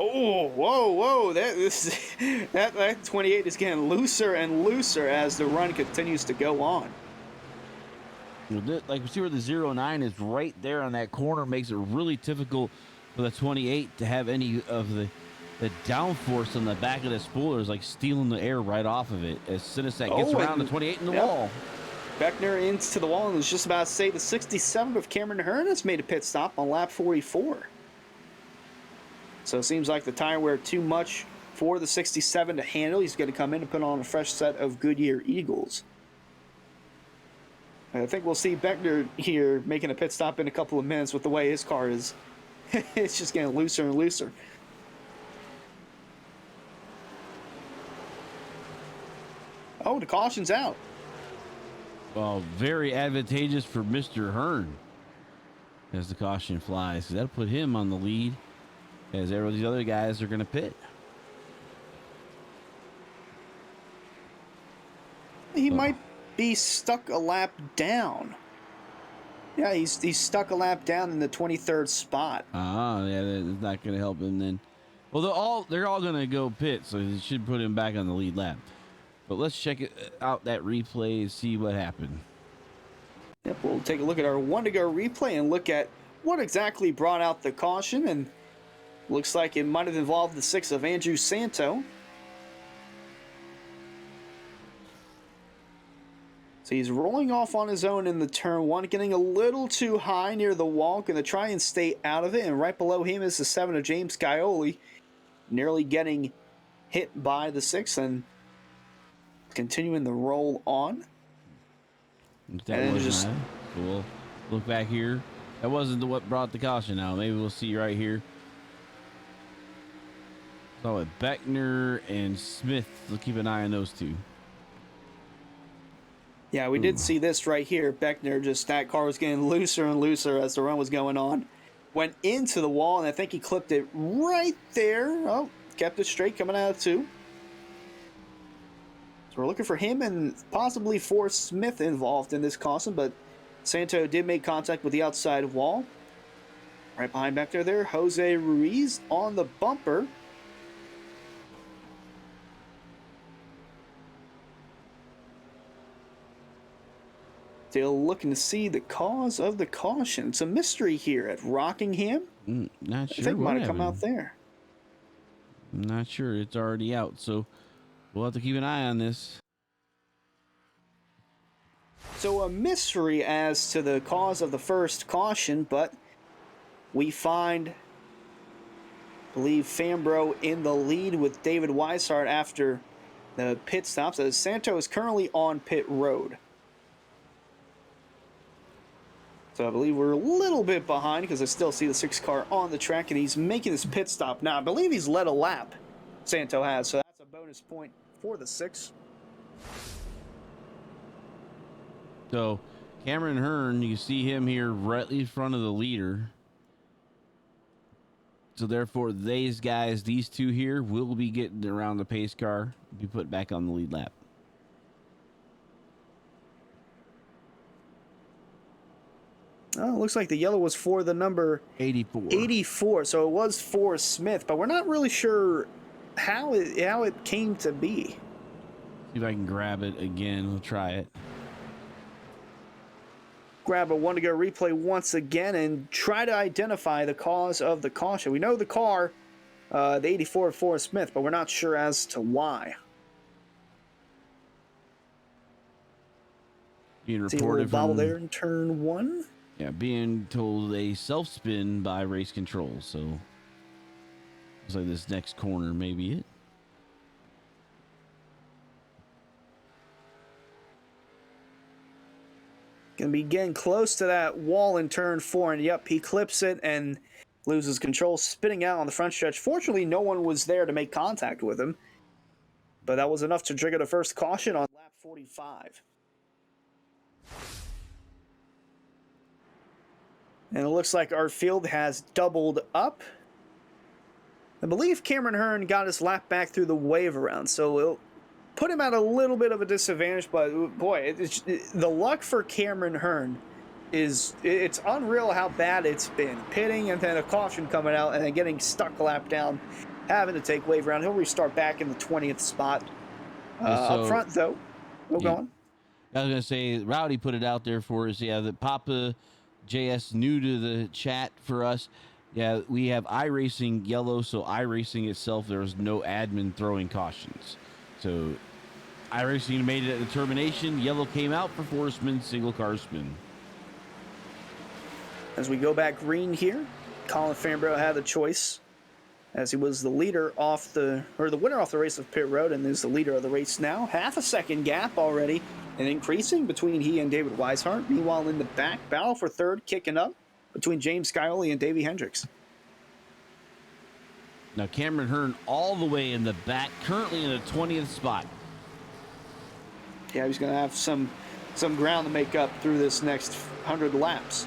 Oh, whoa. That 28 is getting looser and looser as the run continues to go on. Like we see where the 09 is right there on that corner, makes it really difficult for the 28 to have any of the downforce on the back of the spoilers, like stealing the air right off of it as Senesac gets around the 28 in the wall. Beckner into the wall and was just about to say the 67 of Cameron Hearn has made a pit stop on lap 44. So it seems like the tire wear too much for the 67 to handle. He's going to come in and put on a fresh set of Goodyear Eagles. I think we'll see Beckner here making a pit stop in a couple of minutes with the way his car is. It's just getting looser and looser. Oh, the caution's out. Well, very advantageous for Mr. Hearn as the caution flies. That'll put him on the lead as these other guys are going to pit. He might be stuck a lap down. Yeah, he's stuck a lap down in the 23rd spot. Yeah, that's not going to help him then. Well, they're all going to go pit, so it should put him back on the lead lap. But let's check out that replay and see what happened. Yep, we'll take a look at our 1-to-go replay and look at what exactly brought out the caution. And looks like it might have involved the 6 of Andrew Santo. So he's rolling off on his own in the turn 1, getting a little too high near the wall. Going to try and stay out of it. And right below him is the 7 of James Scioli, nearly getting hit by the 6 and continuing the roll on. So we'll look back here. That wasn't what brought the caution out. Maybe we'll see right here. So with Beckner and Smith, we'll keep an eye on those two. Yeah, we did see this right here. Beckner, just that car was getting looser and looser as the run was going on. Went into the wall, and I think he clipped it right there. Oh, kept it straight coming out of 2. So we're looking for him and possibly Forrest Smith involved in this caution, but Santo did make contact with the outside wall. Right behind Beckner there, Jose Ruiz on the bumper. Still looking to see the cause of the caution. It's a mystery here at Rockingham. Not sure. I think it might have come out there. I'm not sure. It's already out, so we'll have to keep an eye on this. So a mystery as to the cause of the first caution, but we find, I believe, Fambro in the lead with David Weisshart after the pit stops, as Santo is currently on pit road. So I believe we're a little bit behind because I still see the 6 car on the track, and he's making his pit stop now. I believe he's led a lap, Santo has, so that's a bonus point for the 6. So Cameron Hearn, you see him here right in front of the leader. So therefore, these guys, these two here, will be getting around the pace car, be put back on the lead lap. Oh, it looks like the yellow was for the number 84. 84, so it was for Smith, but we're not really sure how it came to be. See if I can grab it again. We'll try it. Grab a 1 to go replay once again and try to identify the cause of the caution. We know the car, the 84 for Smith, but we're not sure as to why. Being See a little reported bobble from there in turn 1. Yeah, being told a self spin by race control. So looks like this next corner may be it. Gonna be getting close to that wall in turn 4, and yep, he clips it and loses control, spinning out on the front stretch. Fortunately, no one was there to make contact with him, but that was enough to trigger the first caution on lap 45. And it looks like our field has doubled up. I believe Cameron Hearn got his lap back through the wave around, so it'll put him at a little bit of a disadvantage, but boy, the luck for Cameron Hearn it's unreal how bad it's been. Pitting and then a caution coming out and then getting stuck lap down, having to take wave around. He'll restart back in the 20th spot. Up front, though. We'll go on. I was going to say, Rowdy put it out there for us. Yeah, that Papa JS new to the chat for us. Yeah, we have iRacing yellow, so iRacing itself, there's no admin throwing cautions. So iRacing made it a determination. Yellow came out for Forstman, single car spin. As we go back green here, Colin Fambro had the choice, as he was the leader the winner off the race of pit road, and is the leader of the race now. Half a second gap already, and increasing between he and David Weisshart. Meanwhile, in the back, battle for third kicking up between James Scioli and Davey Hendricks. Now Cameron Hearn all the way in the back, currently in the 20th spot. Yeah, he's going to have some ground to make up through this next 100 laps.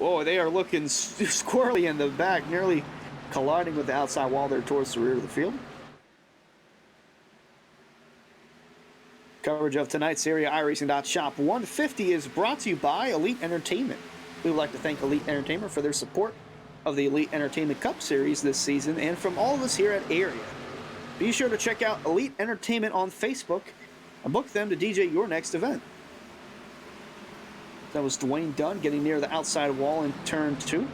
Whoa, they are looking squirrely in the back, nearly colliding with the outside wall there towards the rear of the field. Coverage of tonight's area iRacing.shop 150 is brought to you by Elite Entertainment. We would like to thank Elite Entertainment for their support of the Elite Entertainment Cup Series this season, and from all of us here at Area. Be sure to check out Elite Entertainment on Facebook and book them to DJ your next event. That was Dwayne Dunn getting near the outside wall in turn 2.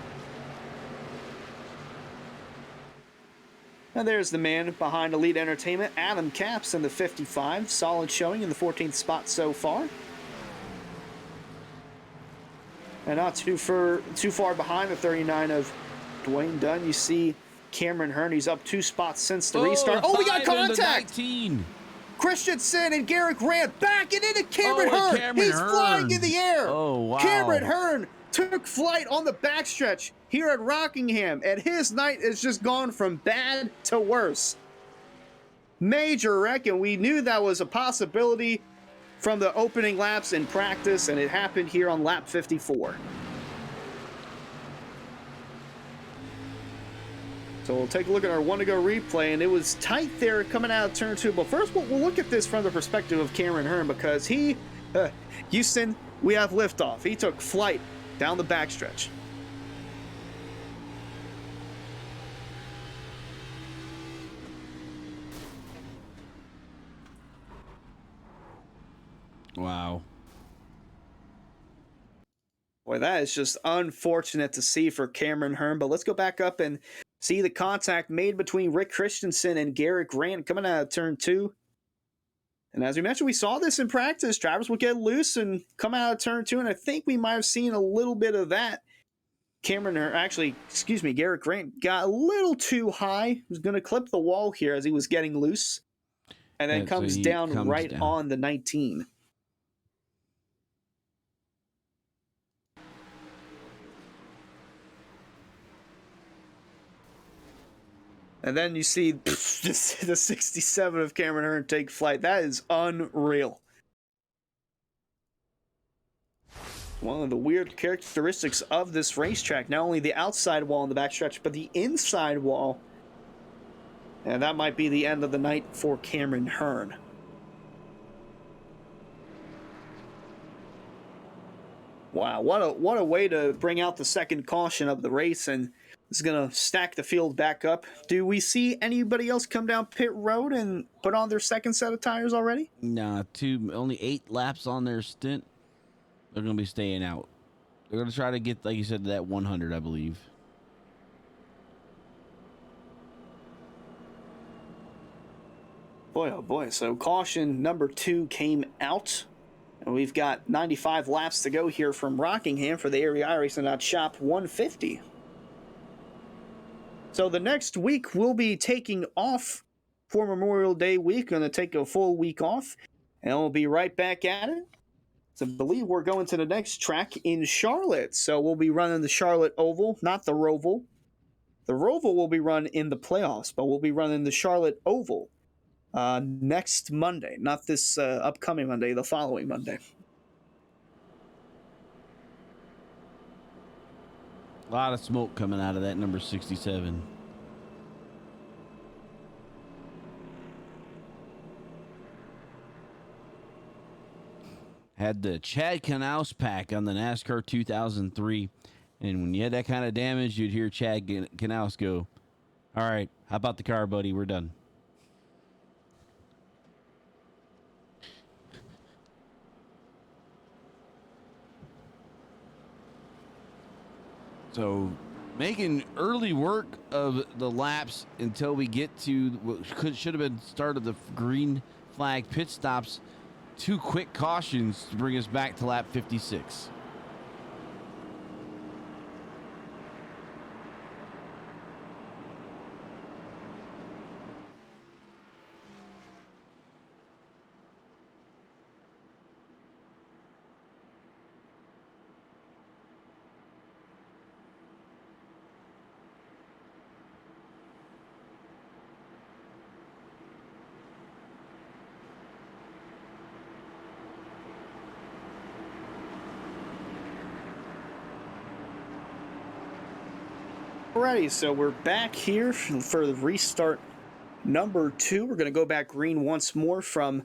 And there's the man behind Elite Entertainment, Adam Capps in the 55. Solid showing in the 14th spot so far. And not too far behind the 39 of Dwayne Dunn. You see Cameron Hearn. He's up 2 spots since the restart. Oh, we got contact! Christensen and Garrett Grant back and into Cameron Hearn. He's flying in the air. Oh, wow. Cameron Hearn took flight on the backstretch here at Rockingham, and his night has just gone from bad to worse. Major wreck, and we knew that was a possibility from the opening laps in practice, and it happened here on lap 54. So we'll take a look at our one-to-go replay, and it was tight there coming out of turn 2. But first, we'll look at this from the perspective of Cameron Hearn, because Houston, we have liftoff. He took flight down the backstretch. Wow. Boy, that is just unfortunate to see for Cameron Hearn. But let's go back up and see the contact made between Rick Christensen and Garrett Grant coming out of turn 2. And as we mentioned, we saw this in practice. Drivers would get loose and come out of turn 2, and I think we might have seen a little bit of that. Garrett Grant got a little too high. He was going to clip the wall here as he was getting loose. And then comes down on the 19. And then you see the 67 of Cameron Hearn take flight. That is unreal. One of the weird characteristics of this racetrack, not only the outside wall in the backstretch, but the inside wall. And that might be the end of the night for Cameron Hearn. Wow, what a way to bring out the second caution of the race, and is going to stack the field back up. Do we see anybody else come down pit road and put on their second set of tires already? Nah, only 8 laps on their stint. They're going to be staying out. They're going to try to get, like you said, that 100, I believe. Boy, oh boy. So caution number 2 came out. And we've got 95 laps to go here from Rockingham for the Area iRacing Shop 150. So the next week we'll be taking off for Memorial Day week. Going to take a full week off, and we'll be right back at it. So I believe we're going to the next track in Charlotte. So we'll be running the Charlotte Oval, not the Roval. The Roval will be run in the playoffs, but we'll be running the Charlotte Oval next Monday, not this upcoming Monday, the following Monday. A lot of smoke coming out of that number 67. Had the Chad Knaus pack on the NASCAR 2003. And when you had that kind of damage, you'd hear Chad Knaus go, "All right, how about the car, buddy? We're done." So, making early work of the laps until we get to what should have been start of the green flag pit stops. 2 quick cautions to bring us back to lap 56. Alrighty, so we're back here for the restart number 2. We're going to go back green once more from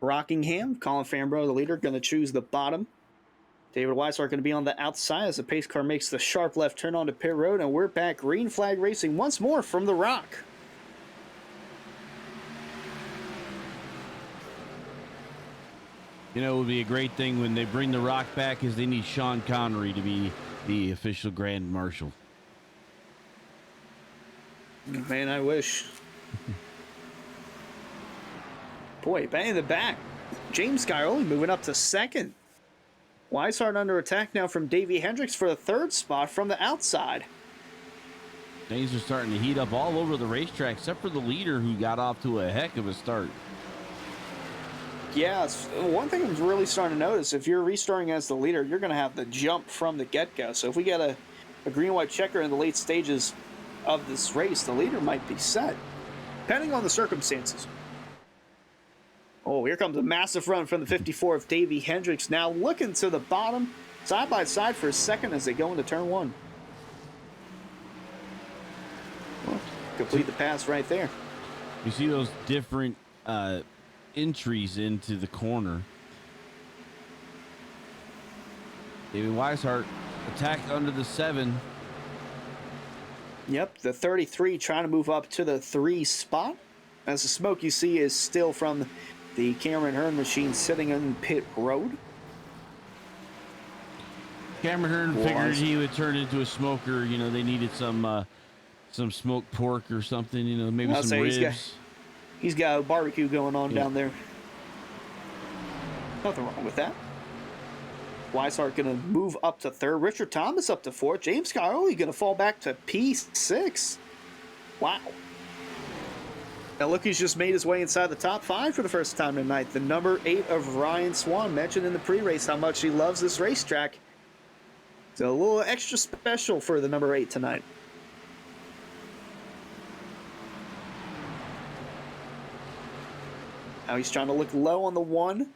Rockingham. Colin Fambrough, the leader, going to choose the bottom. David Weisshart going to be on the outside as the pace car makes the sharp left turn onto pit road, and we're back green flag racing once more from the Rock. You know, it would be a great thing when they bring the Rock back, is they need Sean Connery to be the official Grand Marshal. Man, I wish. Boy, bang in the back. James Scioli moving up to second. Weisshart under attack now from Davey Hendricks for the 3rd spot from the outside. Things are starting to heat up all over the racetrack, except for the leader, who got off to a heck of a start. Yeah, one thing I'm really starting to notice, if you're restarting as the leader, you're going to have the jump from the get-go. So if we get a green-white checker in the late stages of this race, the leader might be set, depending on the circumstances. Oh, here comes a massive run from the 54 of Davey Hendricks. Now looking to the bottom, side by side for a second as they go into turn one. Well, complete the pass right there. You see those different entries into the corner. David Weisshart attack under the 7. Yep, the 33 trying to move up to the 3 spot. As the smoke you see is still from the Cameron Hearn machine sitting on pit road. Cameron Hearn figured he would turn into a smoker. You know, they needed some smoked pork or something. You know, maybe some ribs. He's got a barbecue going on down there. Nothing wrong with that. Weisshart going to move up to 3rd. Richard Thomas up to 4th. James Scaroli going to fall back to P6. Wow. Now look who's just made his way inside the top 5 for the first time tonight. The number 8 of Ryan Swann. Mentioned in the pre-race how much he loves this racetrack. So a little extra special for the number 8 tonight. Now he's trying to look low on the 1.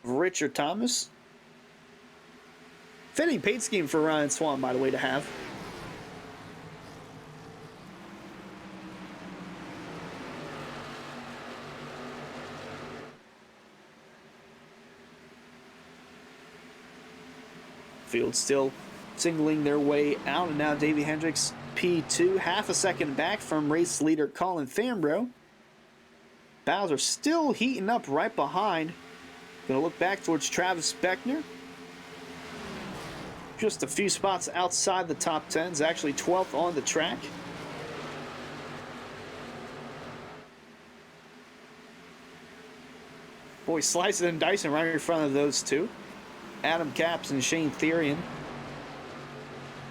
Richard Thomas. Fitting paint scheme for Ryan Swann, by the way, to have. Field still singling their way out, and now Davey Hendricks P2, half a second back from race leader Colin Fambro. Bowser still heating up right behind. Gonna look back towards Travis Beckner. Just a few spots outside the top 10s, actually 12th on the track. Boy, slicing and dicing right in front of those two. Adam Capps and Shane Therian.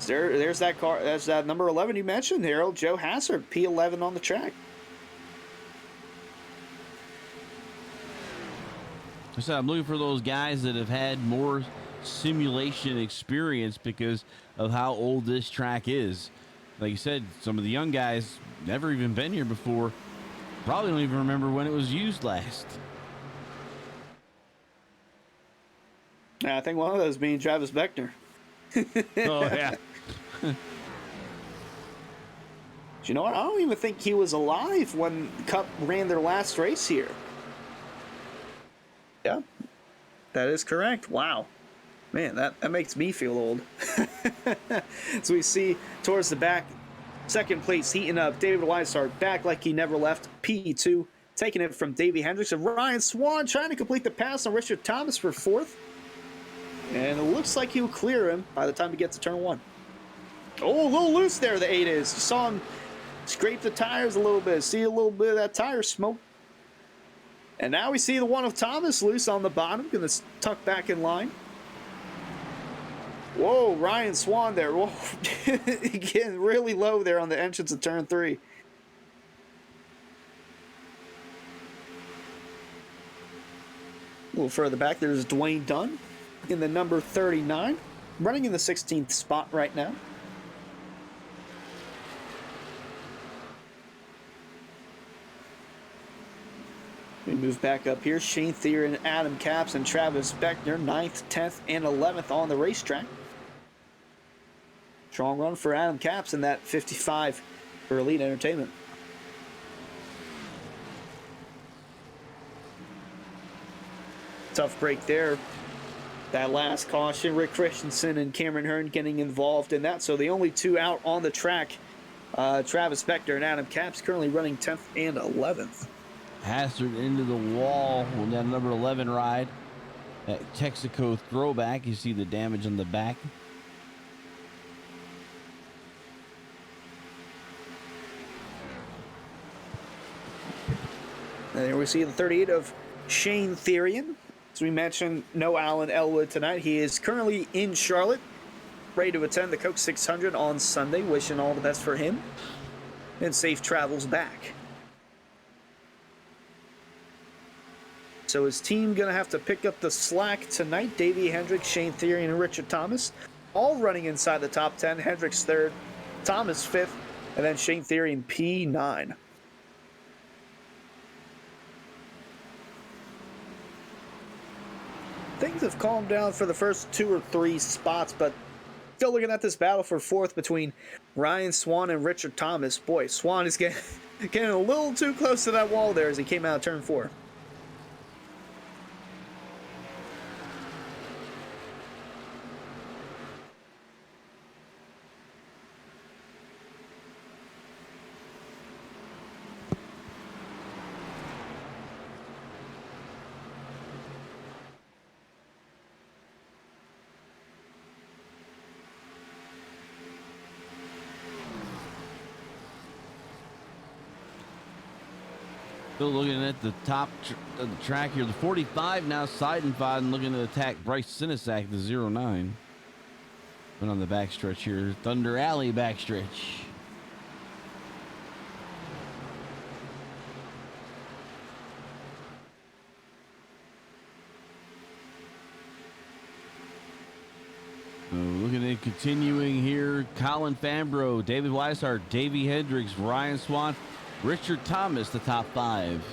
There's that car. That's that number 11 you mentioned, Harold. Joe Hassard, P11 on the track. So I'm looking for those guys that have had more simulation experience because of how old this track is. Like you said, some of the young guys never even been here before. Probably don't even remember when it was used last. I think one of those being Travis Beckner. Oh, yeah. You know what? I don't even think he was alive when Cup ran their last race here. Yeah, that is correct. Wow. Man, that makes me feel old. So we see towards the back, second place heating up. David Weisshart back like he never left. P2 taking it from Davey Hendricks. And Ryan Swann trying to complete the pass on Richard Thomas for 4th. And it looks like he'll clear him by the time he gets to turn 1. Oh, a little loose there, the 8 is. You saw him scrape the tires a little bit. See a little bit of that tire smoke. And now we see the 1 of Thomas loose on the bottom. Going to tuck back in line. Whoa, Ryan Swann there. Whoa. Getting really low there on the entrance of turn 3. A little further back, there's Dwayne Dunn in the number 39, running in the 16th spot right now. We move back up here. Shane Therian, Adam Capps, and Travis Beckner, 9th, 10th, and 11th on the racetrack. Strong run for Adam Capps in that 55 for Elite Entertainment. Tough break there. That last caution, Rick Christensen and Cameron Hearn getting involved in that. So the only 2 out on the track, Travis Beckner and Adam Capps, currently running 10th and 11th. Hassard into the wall on that number 11 ride. That Texaco throwback. You see the damage on the back. And there we see the 38 of Shane Therian. As we mentioned, no Alan Elwood tonight. He is currently in Charlotte, ready to attend the Coke 600 on Sunday. Wishing all the best for him and safe travels back. So his team going to have to pick up the slack tonight. Davey Hendricks, Shane Theory, and Richard Thomas all running inside the top 10. Hendricks third, Thomas fifth, and then Shane Theory in P9. Things have calmed down for the first 2 or 3 spots, but still looking at this battle for fourth between Ryan Swann and Richard Thomas. Boy, Swann is getting a little too close to that wall there as he came out of turn 4. Still looking at the top of the track here. The 45 now side and five looking to attack Bryce Sinisak, the 09. Went on the backstretch here. Thunder Alley backstretch. Looking at continuing here. Colin Fambro, David Weisshart, Davey Hendricks, Ryan Swann, Richard Thomas, the top 5.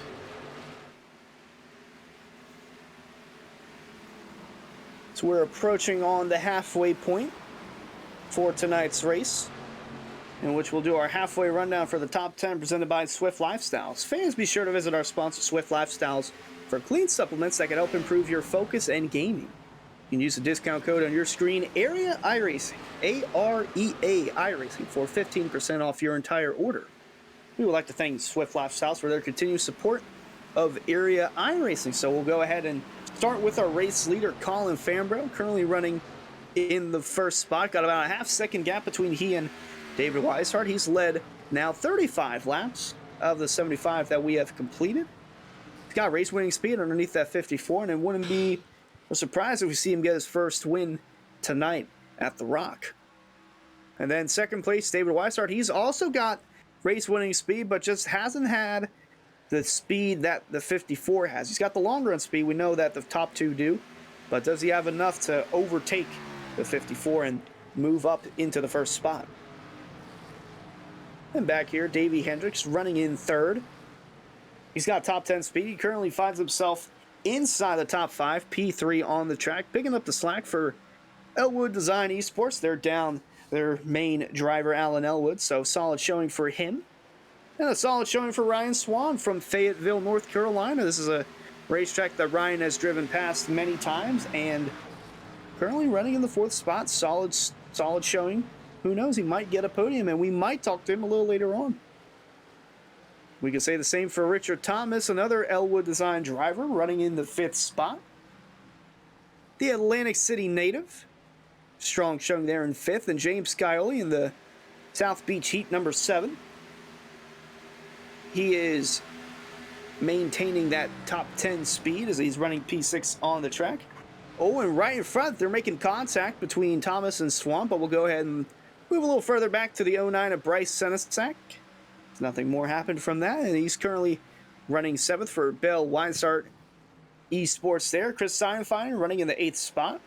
So we're approaching on the halfway point for tonight's race, in which we'll do our halfway rundown for the top 10 presented by Swift Lifestyles. Fans, be sure to visit our sponsor, Swift Lifestyles, for clean supplements that can help improve your focus and gaming. You can use the discount code on your screen, AREA iRacing, AREA iRacing, for 15% off your entire order. We would like to thank Swift Lifestyles for their continued support of Area iRacing. So we'll go ahead and start with our race leader, Colin Fambro, currently running in the first spot. Got about a half-second gap between he and David Weisshart. He's led now 35 laps of the 75 that we have completed. He's got race-winning speed underneath that 54, and it wouldn't be a surprise if we see him get his first win tonight at the Rock. And then second place, David Weisshart. He's also got race-winning speed, but just hasn't had the speed that the 54 has. He's got the long run speed. We know that the top 2 do, but does he have enough to overtake the 54 and move up into the first spot? And back here, Davey Hendricks running in third. He's got top 10 speed. He currently finds himself inside the top 5, P3 on the track, picking up the slack for Elwood Design Esports. They're down their main driver, Alan Elwood, so solid showing for him. And a solid showing for Ryan Swann from Fayetteville, North Carolina. This is a racetrack that Ryan has driven past many times and currently running in the 4th spot. Solid showing. Who knows, he might get a podium, and we might talk to him a little later on. We can say the same for Richard Thomas, another Elwood Design driver, running in the 5th spot. The Atlantic City native, strong showing there in 5th, and James Scioli in the South Beach Heat number 7. He is maintaining that top 10 speed as he's running P6 on the track. Oh, and right in front, they're making contact between Thomas and Swann, but we'll go ahead and move a little further back to the 09 of Bryce Sinisak. Nothing more happened from that, and he's currently running 7th for Bell Weisshart Esports there. Chris Steinfeiner running in the 8th spot.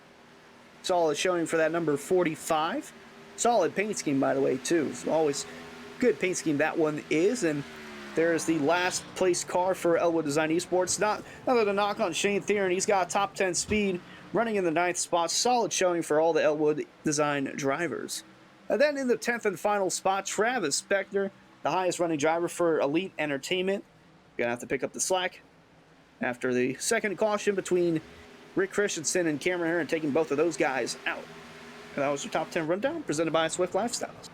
Solid showing for that number 45. Solid paint scheme, by the way, too. It's always good paint scheme that one is. And there's the last place car for Elwood Design Esports. Not another to knock on Shane Theory. He's got top 10 speed, running in the 9th spot. Solid showing for all the Elwood Design drivers. And then in the 10th and final spot, Travis Spector, the highest running driver for Elite Entertainment. Gonna have to pick up the slack after the second caution between Rick Christensen and Cameron Hearn, taking both of those guys out. And that was your top 10 rundown presented by Swift Lifestyles.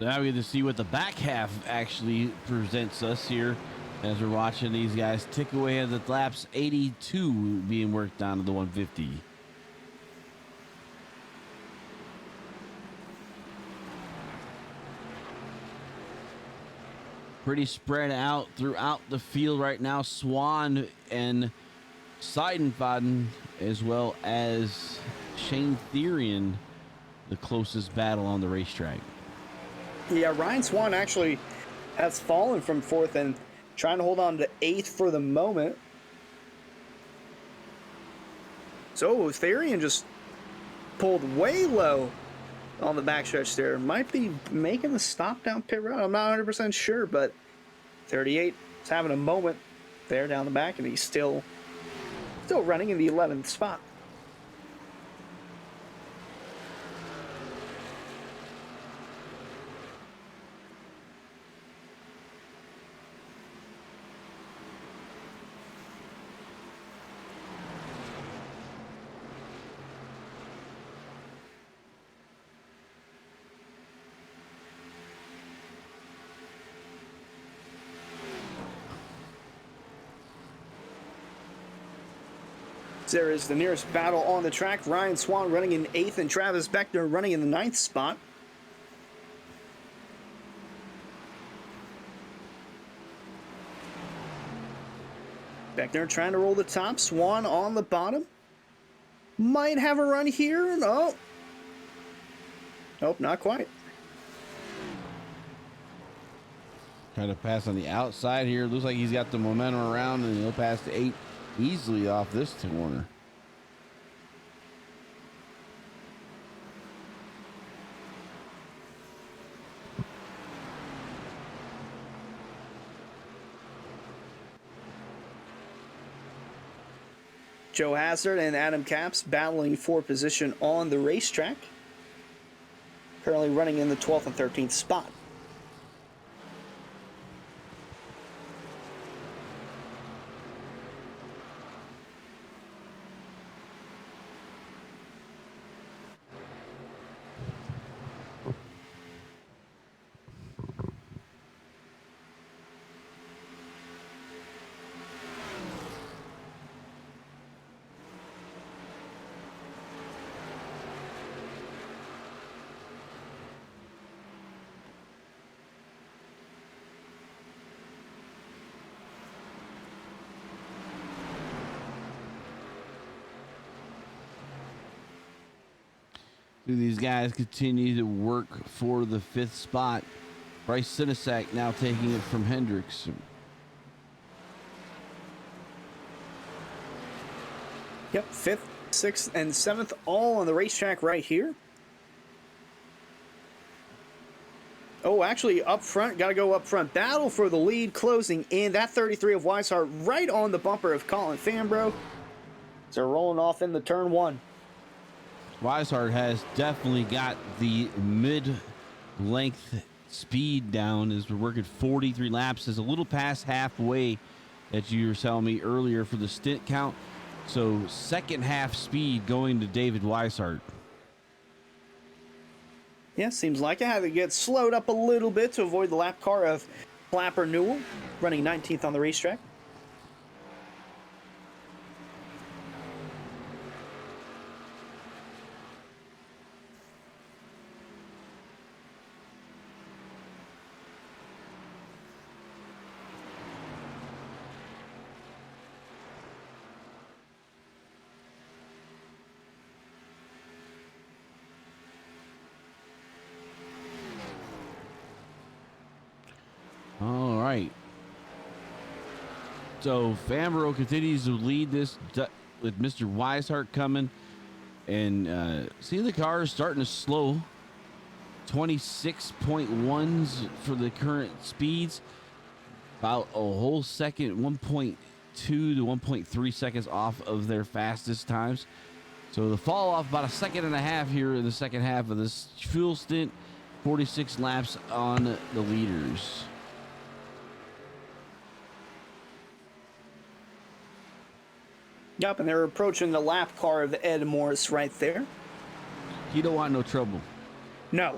Now we get to see what the back half actually presents us here as we're watching these guys tick away at the laps 82 being worked down to the 150. pretty spread out throughout the field right now. Swann and Seidenfaden, as well as Shane Therian, the closest battle on the racetrack. Yeah, Ryan Swann actually has fallen from fourth and trying to hold on to eighth for the moment. So Therian just pulled way low on the backstretch there. Might be making the stop down pit road. I'm not 100% sure, but 38 is having a moment there down the back, and he's still running in the 11th spot. There is the nearest battle on the track. Ryan Swann running in 8th and Travis Beckner running in the 9th spot. Beckner trying to roll the top. Swann on the bottom. Might have a run here. No. Nope, not quite. Trying to pass on the outside here. Looks like he's got the momentum around, and he'll pass the 8 easily off this corner. Joe Hazard and Adam Capps battling for position on the racetrack. Currently running in the 12th and 13th spot. Do these guys continue to work for the 5th spot? Bryce Sinisak now taking it from Hendricks. Yep, 5th, 6th, and 7th all on the racetrack right here. Oh, actually, up front, got to go up front. Battle for the lead, closing in. That 33 of Weisshart right on the bumper of Colin Fambro. So rolling off in the turn 1. Weisshart has definitely got the mid-length speed down as we're working 43 laps. Is a little past halfway that you were telling me earlier for the stint count. So second half speed going to David Weisshart. Yeah, seems like I had to get slowed up a little bit to avoid the lap car of Clapper Newell, running 19th on the racetrack. All right. So Fambro continues to lead this with Mr. Weisshart coming. And see the cars starting to slow. 26.1s for the current speeds. About a whole second, 1.2 to 1.3 seconds off of their fastest times. So the fall off about a second and a half here in the second half of this fuel stint. 46 laps on the leaders. Yep, and they're approaching the lap car of Ed Morris right there. You don't want no trouble. No,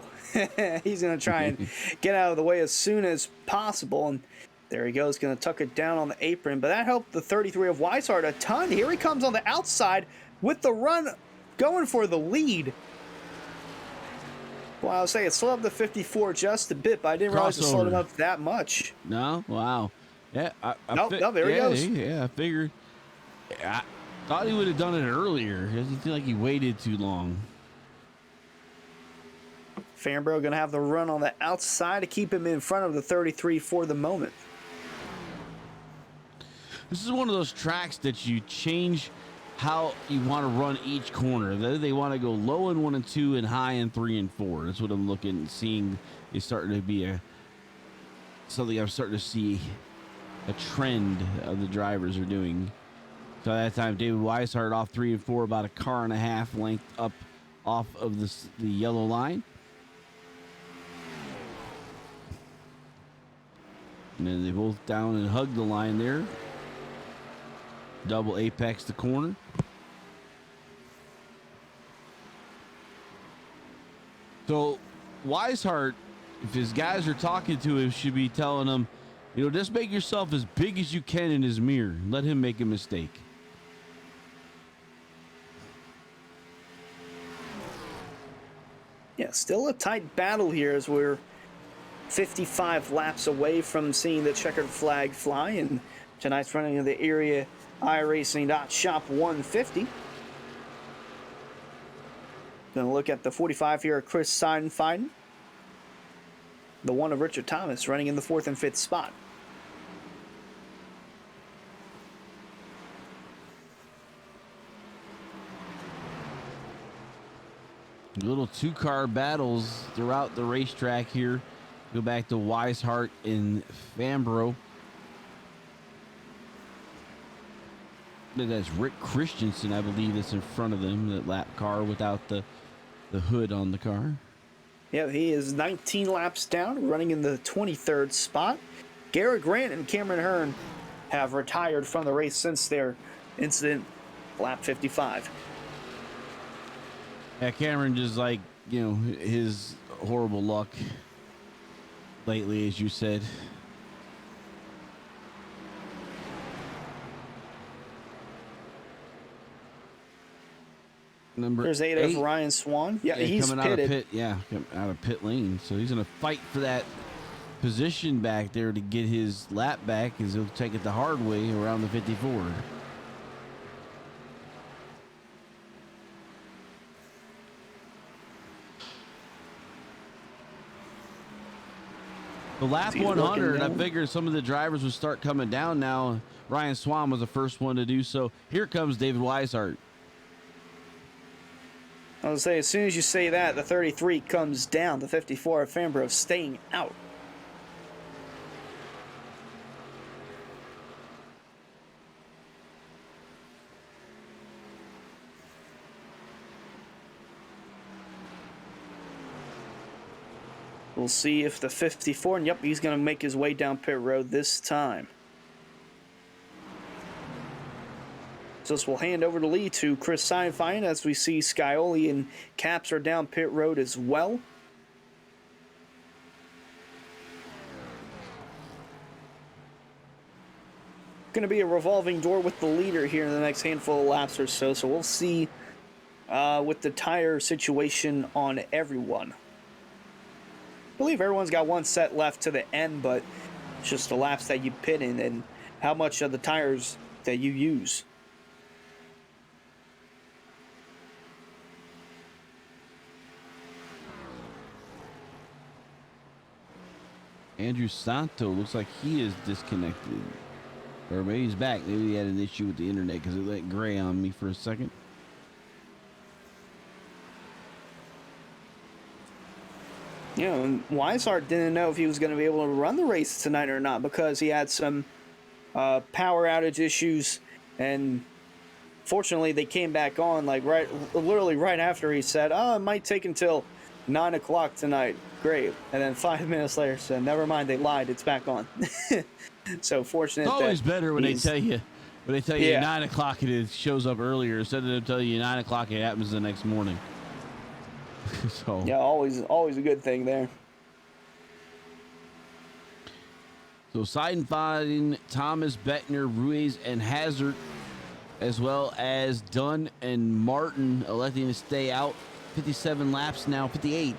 he's going to try and get out of the way as soon as possible. And there he goes, going to tuck it down on the apron. But that helped the 33 of Weisshart a ton. Here he comes on the outside with the run going for the lead. Well, I was saying it slowed up the 54 just a bit, but I didn't realize it slowed him Crossover. up that much. No? Wow. Yeah, Nope, no, there he goes. I figured. I thought he would have done it earlier. It doesn't feel like he waited too long. Fambro going to have the run on the outside to keep him in front of the 33 for the moment. This is one of those tracks that you change how you want to run each corner. They want to go low in 1 and 2 and high in 3 and 4. That's what I'm seeing is starting to be something I'm starting to see a trend of the drivers are doing. So at that time, David Weisshart off 3 and 4, about a car and a half length up off of the yellow line. And then they both down and hug the line there. Double apex the corner. So Weisshart, if his guys are talking to him, should be telling him, just make yourself as big as you can in his mirror. Let him make a mistake. Yeah, still a tight battle here as we're 55 laps away from seeing the checkered flag fly, and tonight's running in the area iRacing.shop 150. Gonna look at the 45 here, Chris Seinfeld. The one of Richard Thomas running in the 4th and 5th spot. Little two-car battles throughout the racetrack here. Go back to Weisshart and Fambro. That's Rick Christensen, I believe, that's in front of them, that lap car without the hood on the car. Yeah, he is 19 laps down, running in the 23rd spot. Garrett Grant and Cameron Hearn have retired from the race since their incident, lap 55. Yeah, Cameron just like, his horrible luck lately, as you said. There's eight of Ryan Swann. Yeah, he's coming pitted. out of pit. Yeah, out of pit lane. So he's going to fight for that position back there to get his lap back, as he'll take it the hard way around the 54. The lap 100, I figured some of the drivers would start coming down now. Ryan Swann was the first one to do so. Here comes David Weisshart. I was saying, as soon as you say that, the 33 comes down. The 54 of Fambro staying out. We'll see if the 54, and yep, he's going to make his way down pit road this time. So this will hand over the lead to Chris Seinfeld as we see Scioli and Caps are down pit road as well. Going to be a revolving door with the leader here in the next handful of laps or so. So we'll see with the tire situation on everyone. I believe everyone's got one set left to the end, but it's just the laps that you pit in and how much of the tires that you use. Andrew Santo looks like he is disconnected. Or maybe he's back. Maybe he had an issue with the internet because it let gray on me for a second. You know, and Weisshart didn't know if he was going to be able to run the race tonight or not because he had some power outage issues, and fortunately they came back on literally right after he said, "Oh, it might take until 9 o'clock tonight." Great, and then 5 minutes later said, "Never mind, they lied. It's back on." So fortunate. It's always better when they tell you. When they tell you 9 o'clock, it shows up earlier instead of them telling you 9 o'clock. It happens the next morning. So yeah, always a good thing there. So Seidenfaden, Thomas, Bettner, Ruiz, and Hazard, as well as Dunn and Martin electing to stay out. 57 laps now, 58.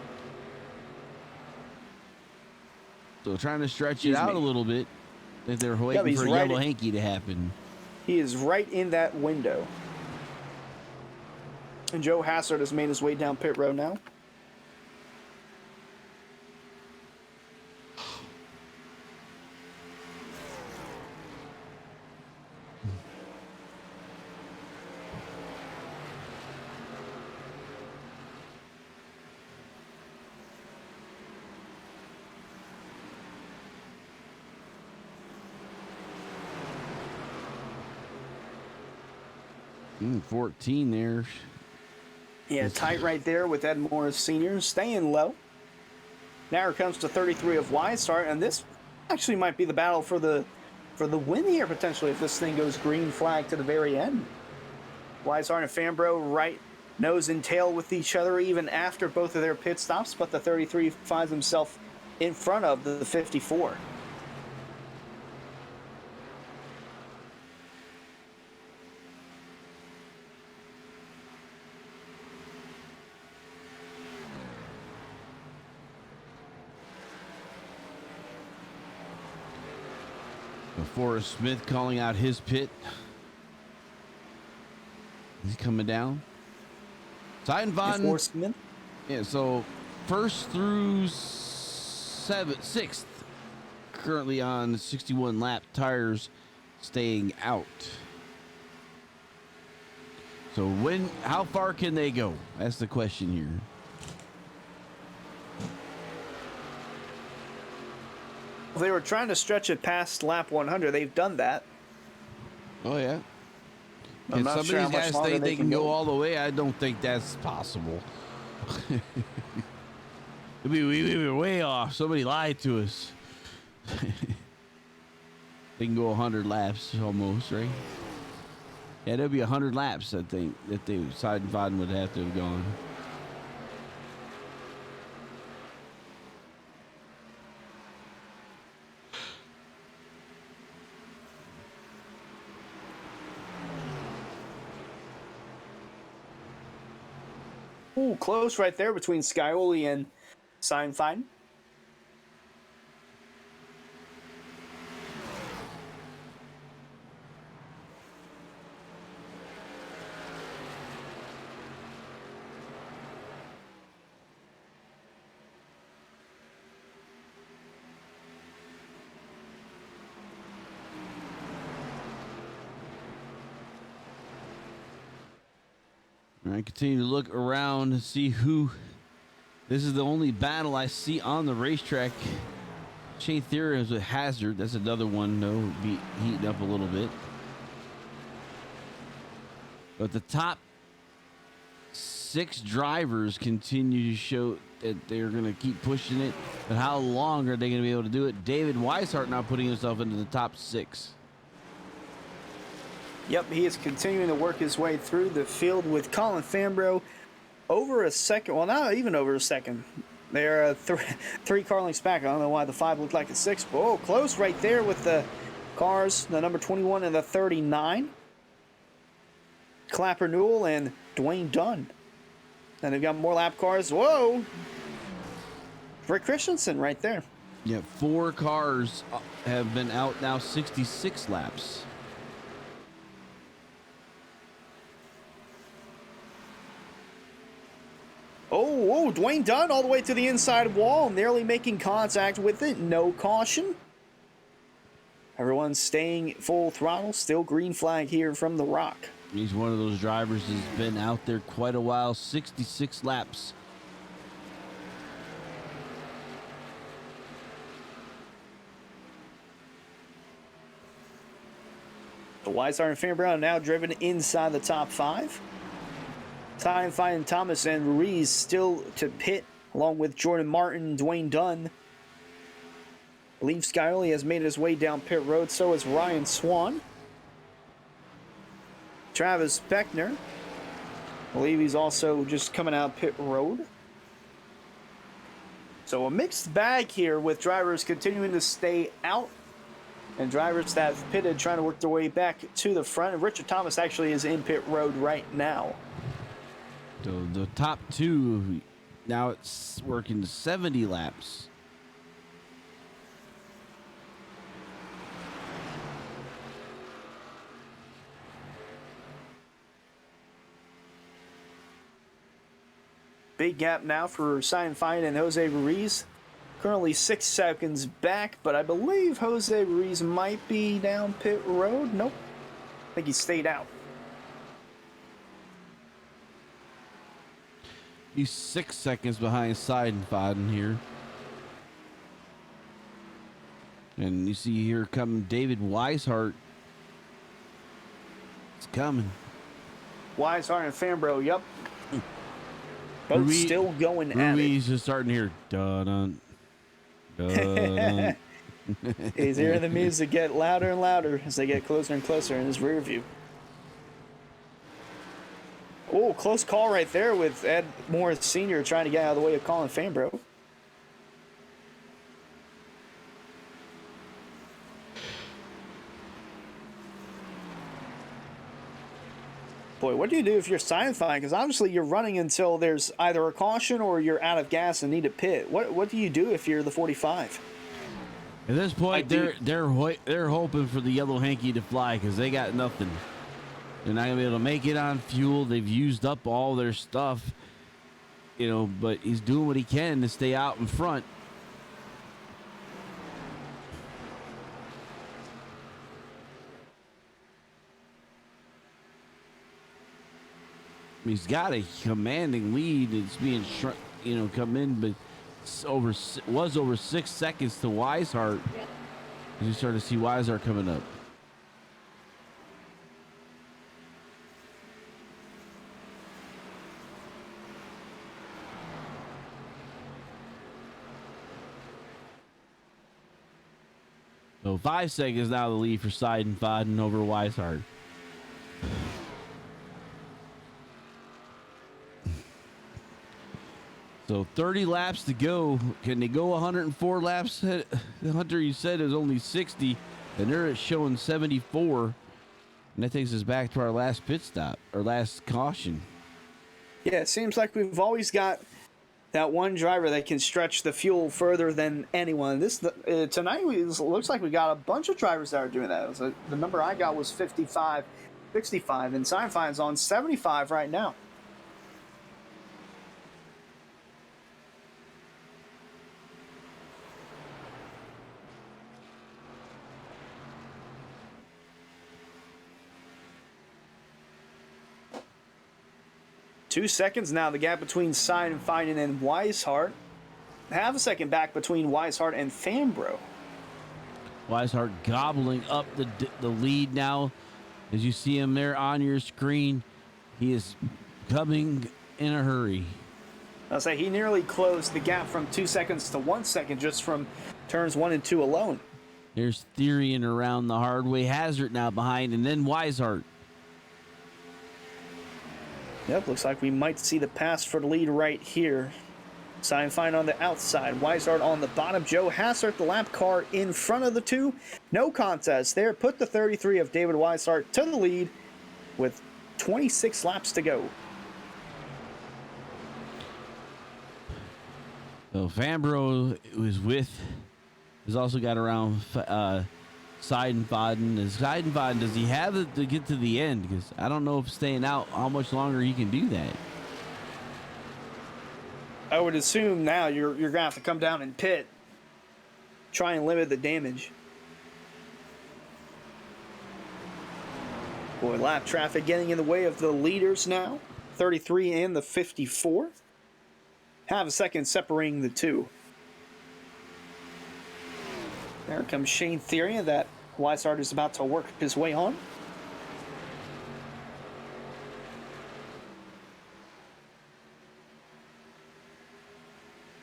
So trying to stretch Excuse it out me. a little bit. If they're waiting he's for right Yellow Hanky to happen. He is right in that window. And Joe Hassard has made his way down pit road now. Mm, 14 there. Yeah, tight right there with Ed Morris Sr. staying low. Now it comes to 33 of Weisshart, and this actually might be the battle for the win here potentially if this thing goes green flag to the very end. Weisshart and Fambro right nose and tail with each other even after both of their pit stops, but the 33 finds himself in front of the 54. Forrest Smith calling out his pit. He's coming down. Seidenfaden. Forrest Smith. Yeah, so first through sixth, currently on 61 lap tires, staying out. So how far can they go? That's the question here. If they were trying to stretch it past lap 100, they've done that. Oh, yeah. I'm If not some of sure how these much guys longer think they they can go all the way, I don't think that's possible. we were way off. Somebody lied to us. They can go 100 laps almost, right? Yeah, there'll be 100 laps, I think, that Seidenfaden would have to have gone. Ooh, close right there between Scioli and Seidenfaden. I continue to look around and see who. This is the only battle I see on the racetrack. Shane Theory is a hazard. That's another one, though, be heating up a little bit. But the top 6 drivers continue to show that they're going to keep pushing it. But how long are they going to be able to do it? David Weisshart now putting himself into the top 6. Yep, he is continuing to work his way through the field with Colin Fambro over a second. Well, not even over a second. They're 3 car lengths back. I don't know why the 5 looked like a 6. But, oh, close right there with the cars, the number 21 and the 39. Clapper Newell and Dwayne Dunn. And they've got more lap cars. Whoa! Rick Christensen right there. Yeah, 4 cars have been out now 66 laps. Oh, Dwayne Dunn all the way to the inside wall, nearly making contact with it. No caution. Everyone's staying full throttle. Still green flag here from The Rock. He's one of those drivers that's been out there quite a while. 66 laps. The Weisshart and Fambro are now driven inside the top 5. Seidenfaden, Thomas, and Ruiz still to pit, along with Jordan Martin, Dwayne Dunn. I believe Scioli has made his way down pit road, so has Ryan Swann. Travis Beckner, I believe he's also just coming out pit road. So a mixed bag here with drivers continuing to stay out and drivers that have pitted trying to work their way back to the front. And Richard Thomas actually is in pit road right now. So the top 2, now it's working 70 laps. Big gap now for Swann and Jose Ruiz. Currently 6 seconds back, but I believe Jose Ruiz might be down pit road. Nope. I think he stayed out. He's 6 seconds behind Seidenfaden here. And you see here coming David Weisshart. It's coming. Weisshart and Fambro, yep. Both still going at it. Ruiz is starting here. Dun-dun. Dun-dun. He's hearing the music get louder and louder as they get closer and closer in his rear view. Oh, close call right there with Ed Morris Sr. trying to get out of the way of Colin Fambro. Boy, what do you do if you're Seinfeld? Because obviously you're running until there's either a caution or you're out of gas and need to pit. What do you do if you're the 45? At this point, they're hoping for the yellow hanky to fly because they got nothing. They're not gonna be able to make it on fuel. They've used up all their stuff, you know. But he's doing what he can to stay out in front. He's got a commanding lead. It's being come in, but was over 6 seconds to Weisshart. As you start to see Weisshart coming up. So 5 seconds now the lead for Seidenfaden over Weisshart. So 30 laps to go. Can they go 104 laps? Hunter, you said it was only 60, and they're showing 74. And that takes us back to our last pit stop, or last caution. Yeah, it seems like we've always got that one driver that can stretch the fuel further than anyone. Tonight, it looks like we got a bunch of drivers that are doing that. The number I got was 55, 65, and Seinfeld's on 75 right now. Two seconds now, the gap between Seidenfaden and Weisshart. Half a second back between Weisshart and Fambro. Weisshart gobbling up the lead now. As you see him there on your screen, he is coming in a hurry. I'll say he nearly closed the gap from 2 seconds to 1 second just from turns 1 and 2 alone. There's Therian around the hard way. Hazard now behind, and then Weisshart. Yep, looks like we might see the pass for the lead right here. Seinfeld on the outside, Weisshart on the bottom. Joe Hassert, the lap car in front of the two. No contest there. Put the 33 of David Weisshart to the lead with 26 laps to go. So Fambro has also got around Seidenfaden. Does he have it to get to the end? Because I don't know if staying out, how much longer he can do that. I would assume now you're going to have to come down and pit. Try and limit the damage. Boy, lap traffic getting in the way of the leaders now. 33 and the 54. Half a second separating the two. There comes Shane Therian that Weisshart is about to work his way on.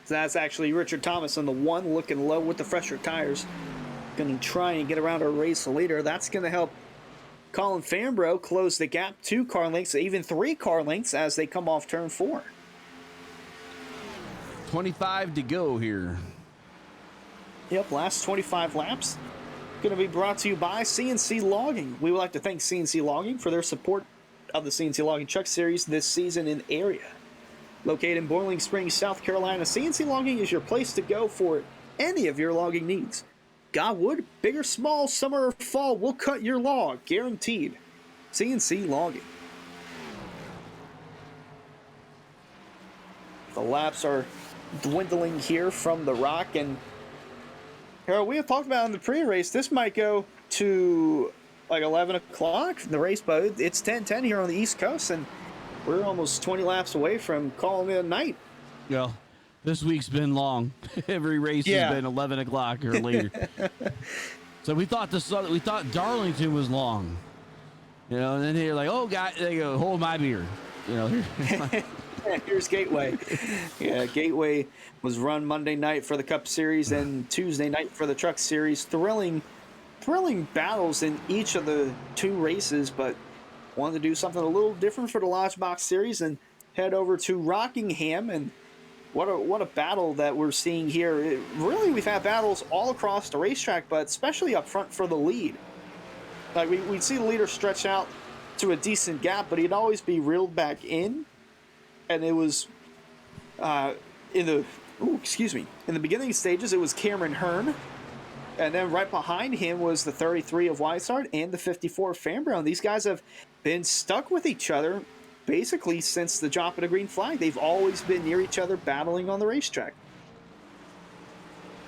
So that's actually Richard Thomas on the one, looking low with the fresher tires. Going to try and get around a race leader. That's going to help Colin Fambro close the gap 2 car lengths, even 3 car lengths as they come off turn 4. 25 to go here. Yep, last 25 laps. Going to be brought to you by CNC Logging. We would like to thank CNC Logging for their support of the CNC Logging Truck Series this season in the area. Located in Boiling Springs, South Carolina, CNC Logging is your place to go for any of your logging needs. Got wood, big or small, summer or fall, we'll cut your log, guaranteed. CNC Logging. The laps are dwindling here from the Rock, and Harold, we have talked about in the pre-race, this might go to like 11 o'clock, the race, but it's 10:10 here on the East Coast, and we're almost 20 laps away from calling it a night. Well, this week's been long. Every race has been 11 o'clock or later. So we thought Darlington was long, you know, and then they're like, oh, God, they go, hold my beer, you know. Here's Gateway. Yeah, Gateway was run Monday night for the Cup Series and Tuesday night for the Truck Series. Thrilling battles in each of the two races, but wanted to do something a little different for the Lodgebox Series and head over to Rockingham. And what a battle that we're seeing here. Really, we've had battles all across the racetrack, but especially up front for the lead. Like we'd see the leader stretch out to a decent gap, but he'd always be reeled back in. And it was in the beginning stages, it was Cameron Hearn, and then right behind him was the 33 of Weisshart and the 54 of Fambrough. These guys have been stuck with each other basically since the drop of the green flag. They've always been near each other, battling on the racetrack.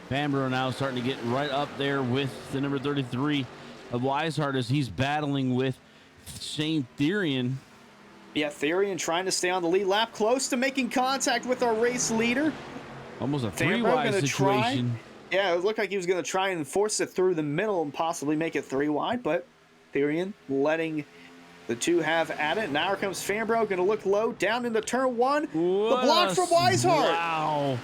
Fambrough now starting to get right up there with the number 33 of Weisshart as he's battling with Shane Therian. Yeah, Therian trying to stay on the lead lap, close to making contact with our race leader. Almost a three-wide situation. Yeah, it looked like he was going to try and force it through the middle and possibly make it 3-wide, but Therian letting the two have at it. Now here comes Fambrough, going to look low, down into turn one. The block from Weisshart. Wow.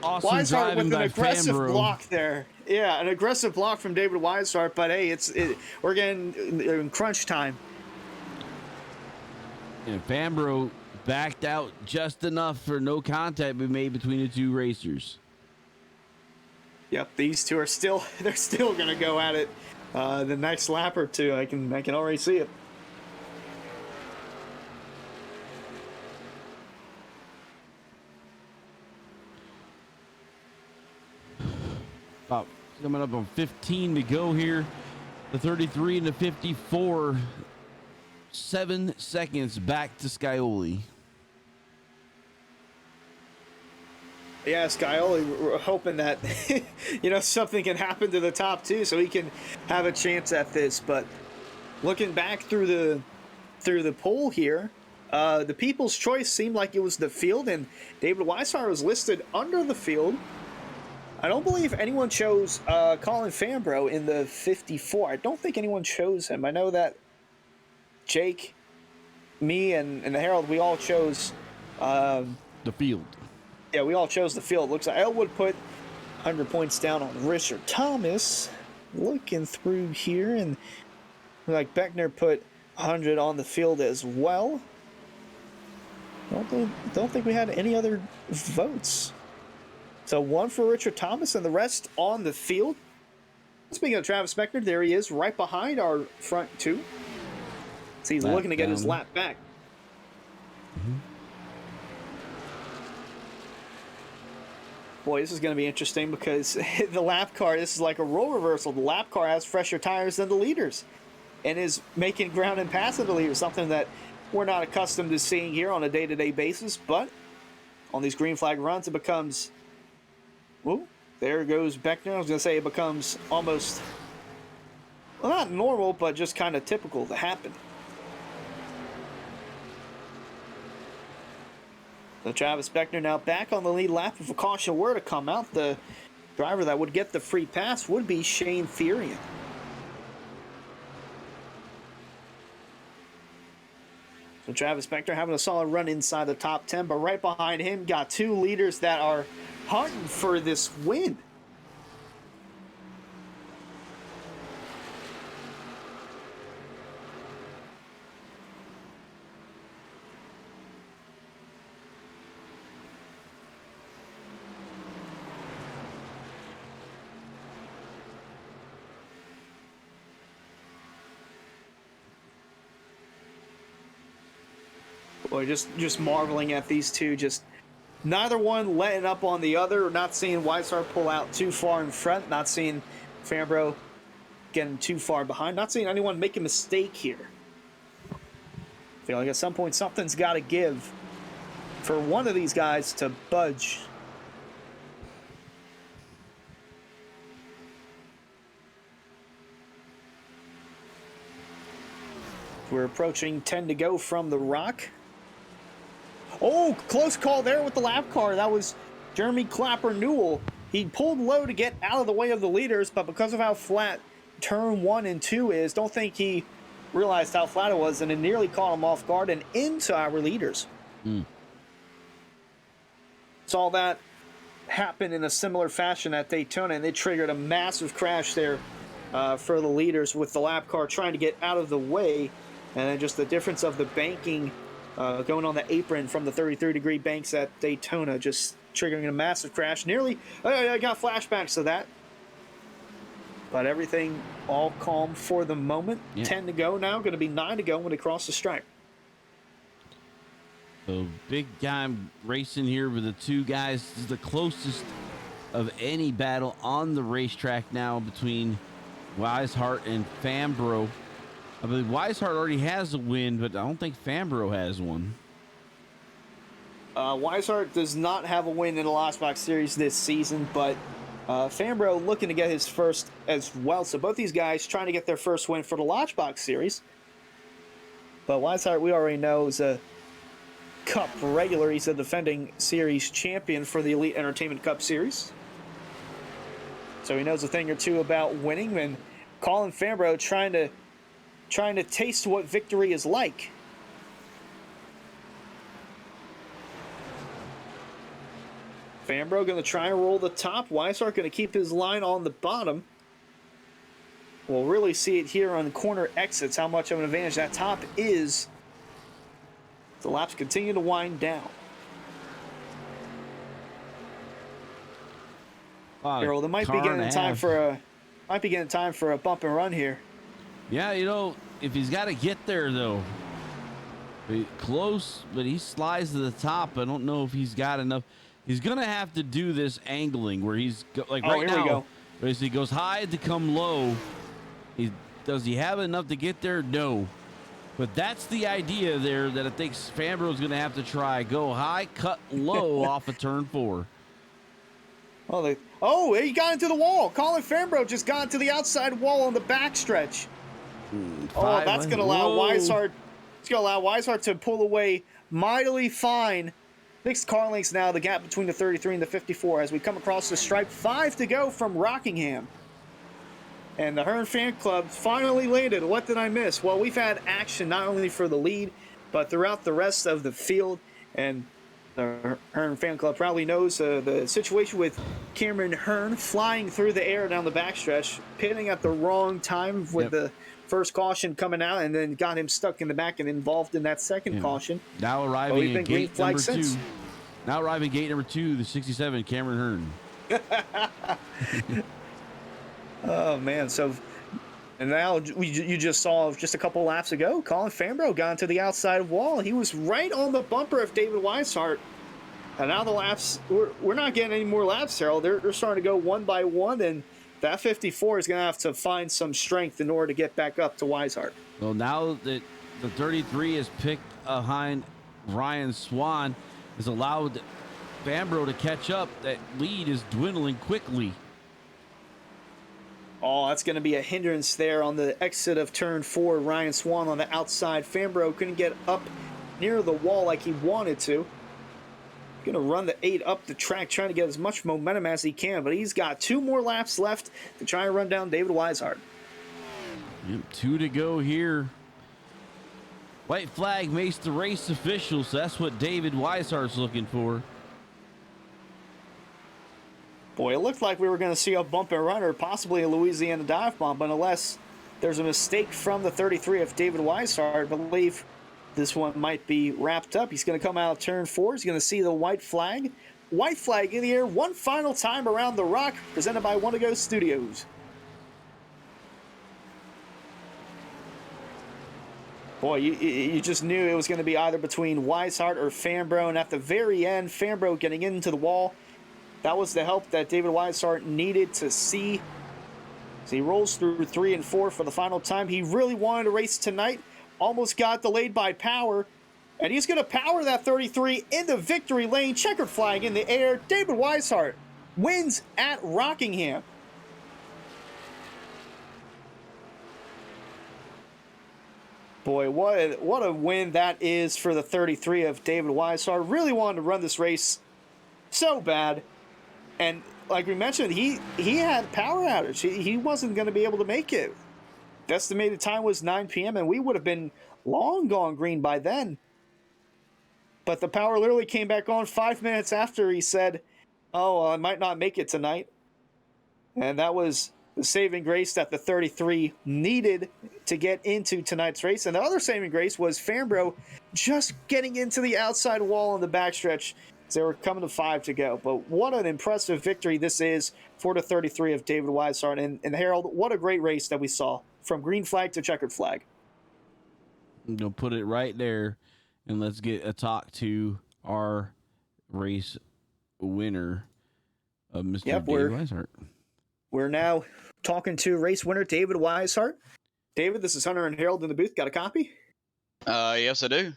Awesome Weisshart with an aggressive Fambrough. block there. Yeah, an aggressive block from David Weisshart, but hey, we're getting in crunch time. And Fambrough backed out just enough for no contact be made between the two racers. Yep, these two are still going to go at it the next lap or two. I can already see it. About coming up on 15 to go here. The 33 and the 54. 7 seconds back to Scioli. Yeah, Scioli, we're hoping that something can happen to the top two so he can have a chance at this. But looking back through the poll here, the people's choice seemed like it was the field, and David Weisshart was listed under the field. I don't believe anyone chose Colin Fambrough in the 54. I don't think anyone chose him. I know that Jake, me, and Harold, we all chose the field. Yeah, we all chose the field. Looks like Elwood put 100 points down on Richard Thomas. Looking through here, and like Beckner put 100 on the field as well. Don't think we had any other votes. So one for Richard Thomas and the rest on the field. Speaking of Travis Beckner, there he is right behind our front two. So he's looking to get his lap back. Mm-hmm. Boy, this is going to be interesting because the lap car, this is like a role reversal. The lap car has fresher tires than the leaders and is making ground and passing the leaders, something that we're not accustomed to seeing here on a day-to-day basis. But on these green flag runs, it becomes, well, there goes Beckner. I was going to say it becomes almost, well, not normal, but just kind of typical to happen. So Travis Beckner now back on the lead lap. If a caution were to come out, the driver that would get the free pass would be Shane Therian. So Travis Beckner having a solid run inside the top 10, but right behind him got two leaders that are hunting for this win. Boy, just marveling at these two, just neither one letting up on the other, not seeing Weisshart pull out too far in front, not seeing Fambrough getting too far behind, not seeing anyone make a mistake here. I feel like at some point something's got to give. for one of these guys to budge. We're approaching 10 to go from the Rock. Oh, close call there with the lap car. That was Jeremy Clapper Newell. He pulled low to get out of the way of the leaders, but because of how flat turn 1 and 2 is, don't think he realized how flat it was, and it nearly caught him off guard and into our leaders. Saw that happen in a similar fashion at Daytona, and it triggered a massive crash there for the leaders with the lap car trying to get out of the way. And then just the difference of the banking going on the apron from the 33-degree banks at Daytona, just triggering a massive crash. Nearly, I got flashbacks of that. But everything all calm for the moment. Yeah. 10 to go now. Going to be 9 to go when they cross the stripe. So big time racing here with the two guys. This is the closest of any battle on the racetrack now between Weisshart and Fambro. I believe Weisshart already has a win, but I don't think Fambro has one. Weisshart does not have a win in the Lodgebox Series this season, but Fambro looking to get his first as well. So both these guys trying to get their first win for the Lodgebox Series. But Weisshart, we already know, is a Cup regular. He's a defending series champion for the Elite Entertainment Cup Series. So he knows a thing or two about winning. And Colin Fambro trying to taste what victory is like. Fambro going to try and roll the top. Weisshart going to keep his line on the bottom. We'll really see it here on corner exits, how much of an advantage that top is. The laps continue to wind down. Harold, it might be getting time for a bump and run here. Yeah, you know, if he's got to get there though, close, but he slides to the top. I don't know if he's got enough. He's gonna have to do this angling where he's like right now. He goes high to come low. Does he have enough to get there? No. But that's the idea there that I think Fambro's going to have to try. Go high, cut low off of turn 4. Oh, he got into the wall. Colin Fambro just got into the outside wall on the backstretch. That's going to allow Weisshart. It's going to allow Weisshart to pull away mightily fine. 6 car lengths now, the gap between the 33 and the 54 as we come across the stripe. 5 to go from Rockingham. And the Hearn fan club finally landed. What did I miss? Well, we've had action not only for the lead, but throughout the rest of the field. And the Hearn fan club probably knows the situation with Cameron Hearn flying through the air down the backstretch, pitting at the wrong time with the first caution coming out, and then got him stuck in the back and involved in that second caution. Now arriving at gate number 2. Now arriving gate number 2, the 67, Cameron Hearn. Oh, man. So, and now you just saw just a couple laps ago, Colin Fambro got into the outside wall. He was right on the bumper of David Weisshart. And now the laps, we're not getting any more laps, Harold. They're starting to go one by one, and that 54 is going to have to find some strength in order to get back up to Weisshart. Well, now that the 33 is picked behind Ryan Swann, has allowed Fambro to catch up. That lead is dwindling quickly. Oh, that's going to be a hindrance there on the exit of turn 4. Ryan Swann on the outside. Fambro couldn't get up near the wall like he wanted to. Going to run the 8 up the track, trying to get as much momentum as he can, but he's got 2 more laps left to try and run down David Weisshart. Yep, 2 to go here. White flag makes the race official, so that's what David Weisshart's looking for. Boy, it looked like we were going to see a bump and run or possibly a Louisiana dive bomb, but unless there's a mistake from the 33 of David Weisshart, I believe this one might be wrapped up. He's going to come out of turn 4. He's going to see the white flag. White flag in the air one final time around the rock, presented by One to Go Studios. Boy, you just knew it was going to be either between Weisshart or Fambro, and at the very end, Fambro getting into the wall. That was the help that David Weisshart needed to see. As he rolls through 3 and 4 for the final time. He really wanted to race tonight. Almost got delayed by power. And he's going to power that 33 into victory lane. Checkered flag in the air. David Weisshart wins at Rockingham. Boy, what a win that is for the 33 of David Weisshart. Really wanted to run this race so bad. And like we mentioned, he had power outage. He wasn't going to be able to make it. The estimated time was 9 p.m. and we would have been long gone green by then. But the power literally came back on 5 minutes after he said, "Oh, I might not make it tonight." And that was the saving grace that the 33 needed to get into tonight's race. And the other saving grace was Fambro just getting into the outside wall on the backstretch as they were coming to 5 to go. But what an impressive victory this is for the 33 of David Weisshart. And Harold, what a great race that we saw from green flag to checkered flag. You'll put it right there, and let's get a talk to our race winner, Mr. David Weisshart. We're now talking to race winner David Weisshart. David, this is Hunter and Harold in the booth. Got a copy? Yes, I do.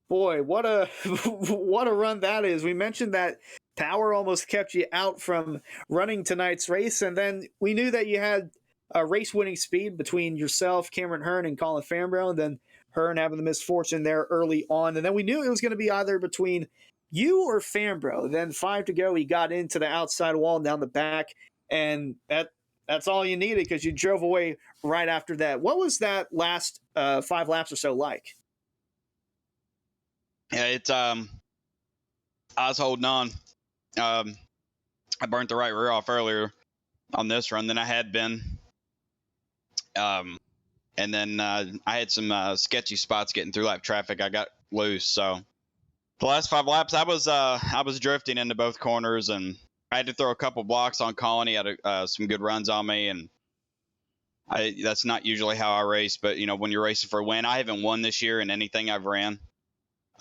Boy, what a what a run that is. We mentioned that power almost kept you out from running tonight's race, and then we knew that you had a race-winning speed between yourself, Cameron Hearn, and Colin Fambro, and then Hearn having the misfortune there early on. And then we knew it was going to be either between you or Fambro. Then 5 to go, he got into the outside wall and down the back, and that's all you needed because you drove away right after that. What was that last 5 laps or so like? Yeah, it's I was holding on. I burnt the right rear off earlier on this run than I had been. And then I had some sketchy spots getting through lap traffic. I got loose, so the last 5 laps I was drifting into both corners, and I had to throw a couple blocks on Colin. He had some good runs on me, and that's not usually how I race. But you know, when you're racing for a win, I haven't won this year in anything I've ran.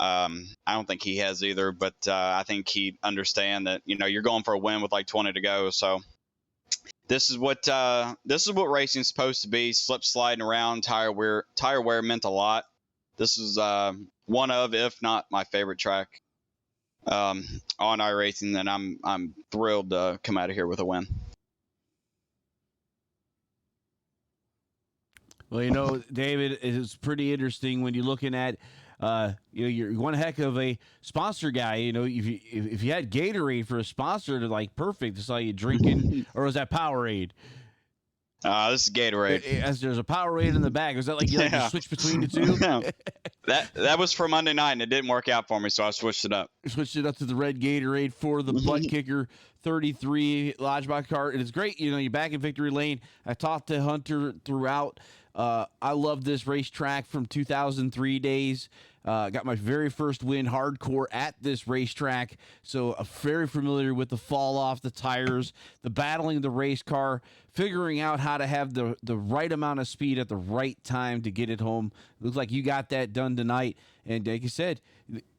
I don't think he has either, but I think he'd understand that, you know, you're going for a win with like 20 to go. So this is what racing's supposed to be. Slip sliding around, tire wear meant a lot. This is one of, if not my favorite track on iRacing, and I'm thrilled to come out of here with a win. Well, you know, David, it's pretty interesting when you're looking at you're one heck of a sponsor guy. You know, if you had Gatorade for a sponsor, to like perfect. I saw you drinking, or was that Powerade? This is Gatorade. As there's a Powerade in the back. Was that like you like to switch between the two? that was for Monday night, and it didn't work out for me, so I switched it up. Switched it up to the red Gatorade for the butt kicker 33 Lodgebox cart. And it's great. You know, you're back in victory lane. I talked to Hunter throughout. I love this racetrack from 2003 days. Got my very first win hardcore at this racetrack, so I'm very familiar with the fall off the tires, the battling the race car, figuring out how to have the right amount of speed at the right time to get it home. Looks like you got that done tonight, and like you said,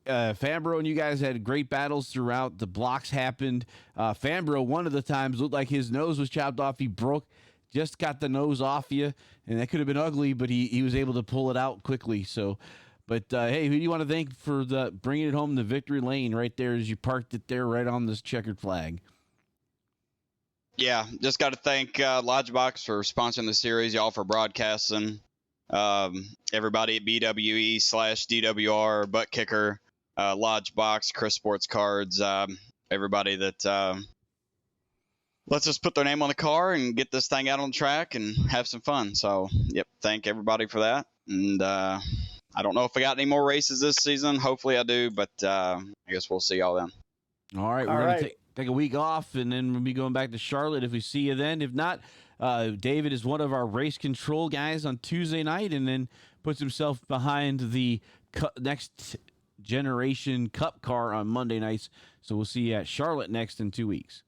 Fambro and you guys had great battles throughout. The blocks happened. Fambro, one of the times, looked like his nose was chopped off. He just got the nose off you, and that could have been ugly, but he was able to pull it out quickly. So, but hey, who do you want to thank for bringing it home to victory lane right there as you parked it there right on this checkered flag? Yeah, just got to thank Lodgebox for sponsoring the series, y'all for broadcasting, everybody at BWE/DWR, Butt Kicker, Lodgebox, Chris Sports Cards, everybody that lets us put their name on the car and get this thing out on the track and have some fun. So, yep, thank everybody for that. And I don't know if I got any more races this season. Hopefully I do, but I guess we'll see y'all then. All right, we're going to take a week off, and then we'll be going back to Charlotte if we see you then. If not, David is one of our race control guys on Tuesday night, and then puts himself behind the next generation Cup car on Monday nights. So we'll see you at Charlotte next in 2 weeks.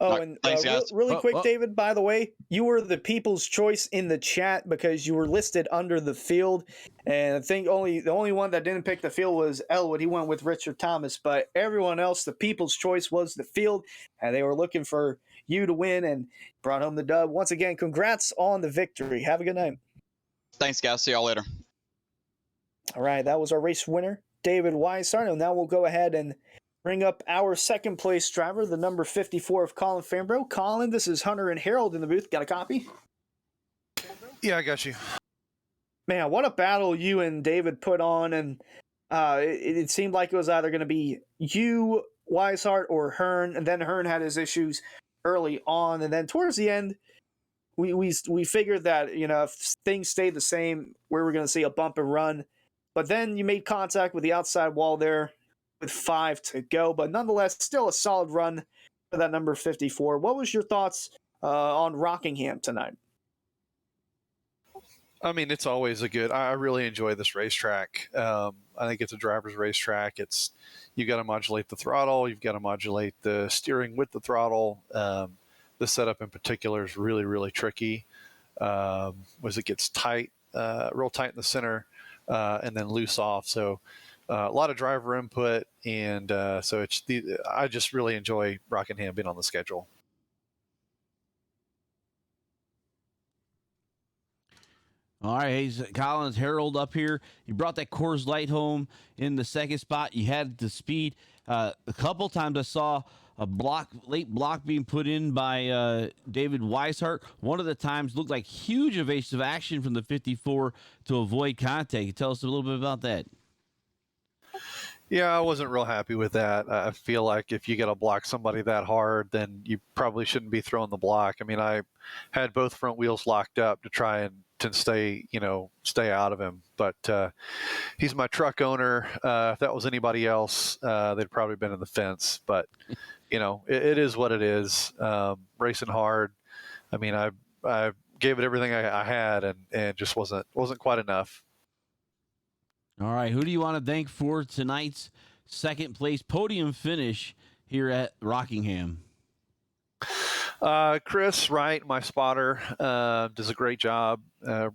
Oh, and thanks, guys. Really quick, David, by the way, you were the people's choice in the chat because you were listed under the field. And I think the only one that didn't pick the field was Elwood. He went with Richard Thomas. But everyone else, the people's choice was the field. And they were looking for you to win and brought home the dub. Once again, congrats on the victory. Have a good night. Thanks, guys. See y'all later. All right, that was our race winner, David Weisshart. And now we'll go ahead and bring up our second place driver, the number 54 of Colin Fambro. Colin, this is Hunter and Harold in the booth. Got a copy? Yeah, I got you. Man, what a battle you and David put on. And it seemed like it was either going to be you, Weisshart, or Hearn. And then Hearn had his issues early on. And then towards the end, we figured that, you know, if things stayed the same, we were going to see a bump and run. But then you made contact with the outside wall there with 5 to go. But nonetheless, still a solid run for that number 54. What was your thoughts on Rockingham tonight? I mean, it's always I really enjoy this racetrack. I think it's a driver's racetrack. You got to modulate the throttle. You've got to modulate the steering with the throttle. The setup in particular is really, really tricky. As it gets tight, real tight in the center, and then loose off. So a lot of driver input, and so I just really enjoy Rockingham being on the schedule. All right, hey, Collins, Harold up here. You brought that Coors Light home in the second spot. You had the speed. A couple times I saw a late block being put in by David Weisshart. One of the times looked like huge evasive action from the 54 to avoid contact. Can you tell us a little bit about that? Yeah, I wasn't real happy with that. I feel like if you got to block somebody that hard, then you probably shouldn't be throwing the block. I mean, I had both front wheels locked up to try and to stay out of him. But he's my truck owner. If that was anybody else, they'd probably been in the fence. But it is what it is. Racing hard. I mean, I gave it everything I had, and it just wasn't quite enough. All right, who do you want to thank for tonight's second place podium finish here at Rockingham? Chris Wright, my spotter, does a great job.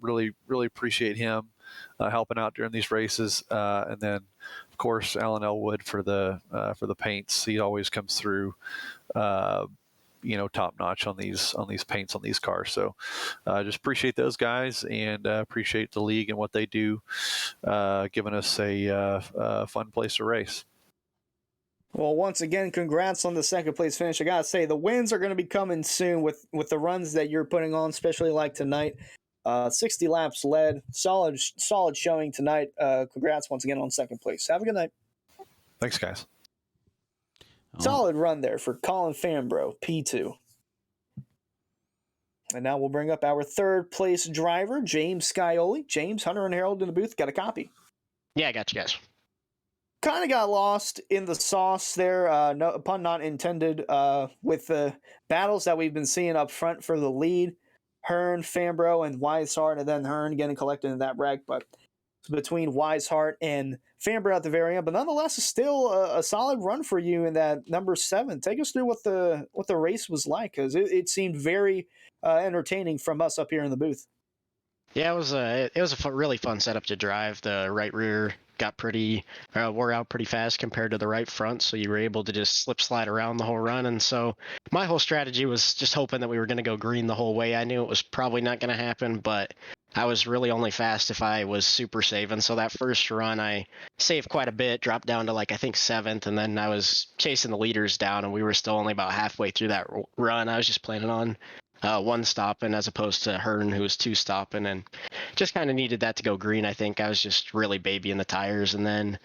Really, really appreciate him helping out during these races. And then, of course, Alan Elwood for the paints. He always comes through, top notch on these paints on these cars. So just appreciate those guys, and appreciate the league and what they do, giving us a fun place to race. Well, once again, congrats on the second place finish. I gotta say, the wins are going to be coming soon with the runs that you're putting on, especially like tonight. 60 laps led, solid showing tonight. Congrats once again on second place. Have a good night. Thanks, guys. Solid run there for Colin Fambro, P2. And now we'll bring up our third place driver, James Scioli. James, Hunter and Harold in the booth. Got a copy? Yeah, I got you guys. Kind of got lost in the sauce there, no pun not intended, with the battles that we've been seeing up front for the lead. Hearn, Fambro, and Weisshart, and then Hearn getting collected in that wreck. But it's between Weisshart and Fambro at the very end. But nonetheless, it's still a solid run for you in that number 7. Take us through what the race was like, because it seemed very entertaining from us up here in the booth. Yeah, it was a really fun setup to drive. The right rear got wore out pretty fast compared to the right front, so you were able to just slip slide around the whole run. And so my whole strategy was just hoping that we were going to go green the whole way. I knew it was probably not going to happen, but I was really only fast if I was super saving. So that first run, I saved quite a bit, dropped down to I think 7th, and then I was chasing the leaders down, and we were still only about halfway through that run. I was just planning on 1 stopping as opposed to Hearn, who was 2 stopping, and just kind of needed that to go green. I think I was just really babying the tires, and then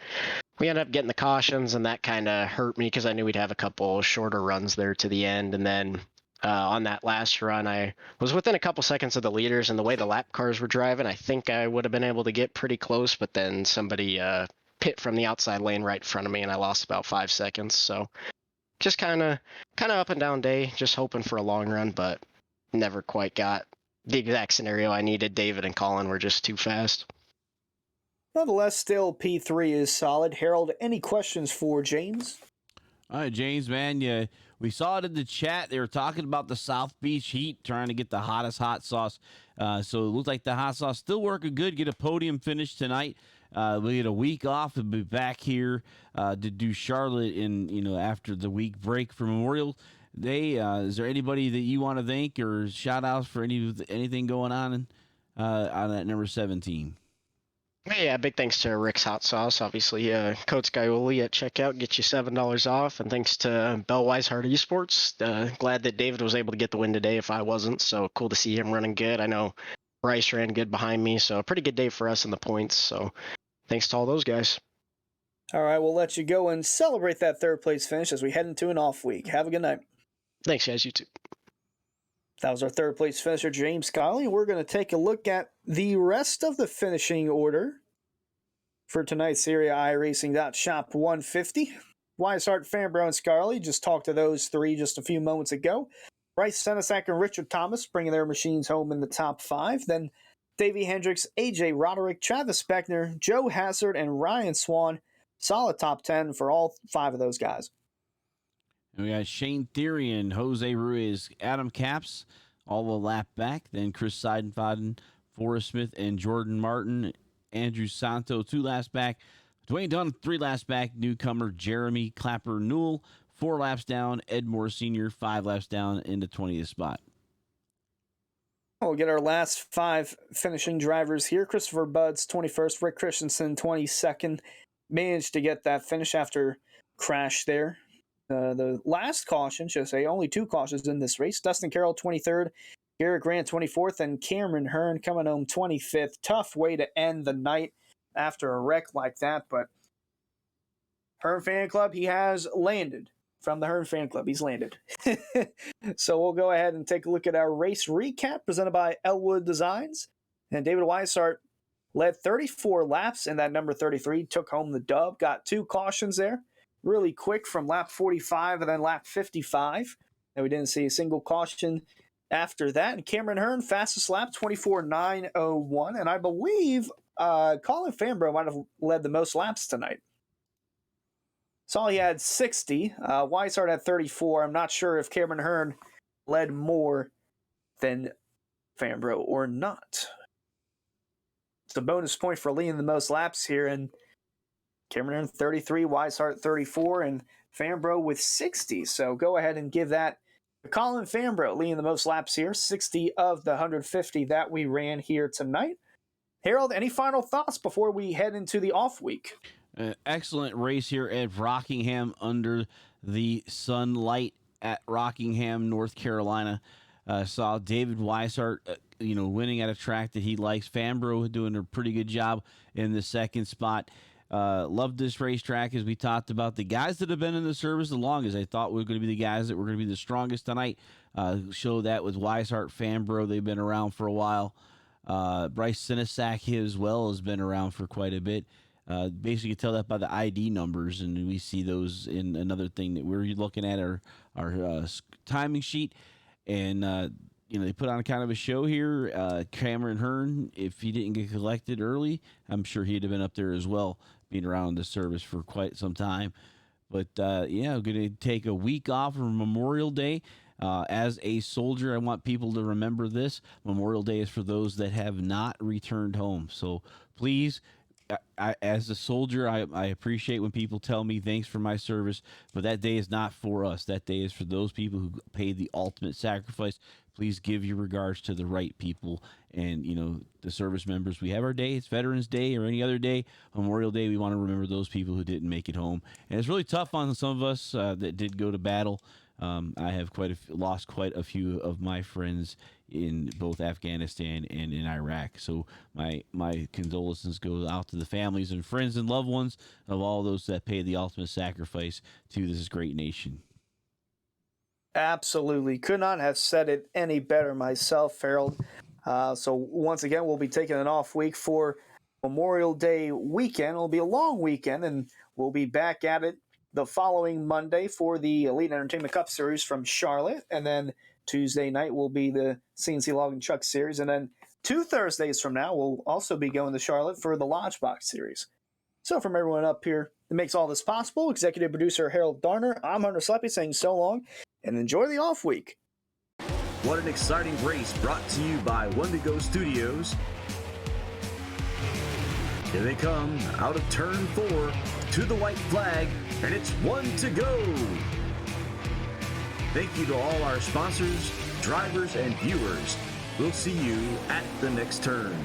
we ended up getting the cautions, and that kind of hurt me because I knew we'd have a couple shorter runs there to the end. And then on that last run, I was within a couple seconds of the leaders, and the way the lap cars were driving, I think I would have been able to get pretty close, but then somebody pit from the outside lane right in front of me, and I lost about 5 seconds. So just kind of up and down day, just hoping for a long run, but never quite got the exact scenario I needed. David and Colin were just too fast. Nonetheless, still P3 is solid. Harold, any questions for James? All right, James, man, yeah, we saw it in the chat. They were talking about the South Beach heat, trying to get the hottest hot sauce. So it looks like the hot sauce still working good. Get a podium finish tonight. We get a week off and be back here to do Charlotte after the week break for Memorial Day. Is there anybody that you want to thank or shout outs for anything going on that number 17? Yeah, big thanks to Rick's Hot Sauce. Obviously, Code Skyoli at checkout gets you $7 off. And thanks to Bell Weisshart Esports. Glad that David was able to get the win today if I wasn't. So cool to see him running good. I know Bryce ran good behind me. So a pretty good day for us in the points. So thanks to all those guys. All right, we'll let you go and celebrate that third place finish as we head into an off week. Have a good night. Thanks, guys. You too. That was our third place finisher, James Colley. We're going to take a look at the rest of the finishing order for tonight's Serie iRacing.shop 150. Weisshart, Fambro, and Scarley just talked to those three just a few moments ago. Bryce Senesac and Richard Thomas bringing their machines home in the top 5. Then Davey Hendricks, AJ Roderick, Travis Beckner, Joe Hazard, and Ryan Swann. Solid top 10 for all 5 of those guys. And we got Shane Therian, Jose Ruiz, Adam Capps, all a lap back. Then Chris Seidenfaden, Forrest Smith, and Jordan Martin. Andrew Santo, 2 laps back. Dwayne Dunn, 3 laps back. Newcomer Jeremy Clapper Newell, 4 laps down. Ed Moore Sr., 5 laps down in the 20th spot. We'll get our last 5 finishing drivers here. Christopher Buds, 21st. Rick Christensen, 22nd. Managed to get that finish after crash there. The last caution, should I say, only 2 cautions in this race. Dustin Carroll, 23rd. Garrett Grant, 24th. And Cameron Hearn coming home 25th. Tough way to end the night after a wreck like that. But Hearn Fan Club, he has landed. From the Hearn Fan Club, he's landed. So we'll go ahead and take a look at our race recap presented by Elwood Designs. And David Weisshart led 34 laps in that number 33. Took home the dub. Got 2 cautions there. Really quick from lap 45 and then lap 55. And we didn't see a single caution after that. And Cameron Hearn, fastest lap, 24.901. And I believe Colin Fambro might have led the most laps tonight. Saw he had 60. Weisshart had 34. I'm not sure if Cameron Hearn led more than Fambro or not. It's a bonus point for leading the most laps here. And Cameron Hearn 33, Weisshart 34, and Fambro with 60. So go ahead and give that to Colin Fambro, leading the most laps here. 60 of the 150 that we ran here tonight. Harold, any final thoughts before we head into the off week? Excellent race here at Rockingham under the sunlight at Rockingham, North Carolina. Saw David Weisshart, winning at a track that he likes. Fambro doing a pretty good job in the second spot. Loved this racetrack, as we talked about. The guys that have been in the service the longest, I thought were going to be the guys that were going to be the strongest tonight. Show that with Weisshart, Fambro. They've been around for a while. Bryce Senesac as well has been around for quite a bit. Basically, you tell that by the ID numbers, and we see those in another thing that we're looking at our timing sheet. And, they put on kind of a show here. Cameron Hearn, if he didn't get collected early, I'm sure he'd have been up there as well, being around the service for quite some time. But, I'm going to take a week off for Memorial Day. As a soldier, I want people to remember this. Memorial Day is for those that have not returned home. So please, as a soldier, I appreciate when people tell me thanks for my service, but that day is not for us. That day is for those people who paid the ultimate sacrifice. Please give your regards to the right people and, the service members. We have our day. It's Veterans Day or any other day. Memorial Day, we want to remember those people who didn't make it home. And it's really tough on some of us that did go to battle. I have lost quite a few of my friends in both Afghanistan and in Iraq. So my condolences go out to the families and friends and loved ones of all those that paid the ultimate sacrifice to this great nation. Absolutely. Could not have said it any better myself, Harold. So once again, we'll be taking an off week for Memorial Day weekend. It'll be a long weekend, and we'll be back at it the following Monday for the Elite Entertainment Cup Series from Charlotte. And then Tuesday night will be the CNC Log and Chuck Series. And then 2 Thursdays from now, we'll also be going to Charlotte for the Lodgebox Series. So from everyone up here that makes all this possible, executive producer Harold Darner, I'm Hunter Sleppy saying so long and enjoy the off week. What an exciting race brought to you by One to Go Studios. Here they come out of turn 4 to the white flag, and it's 1 to go. Thank you to all our sponsors, drivers, and viewers. We'll see you at the next turn.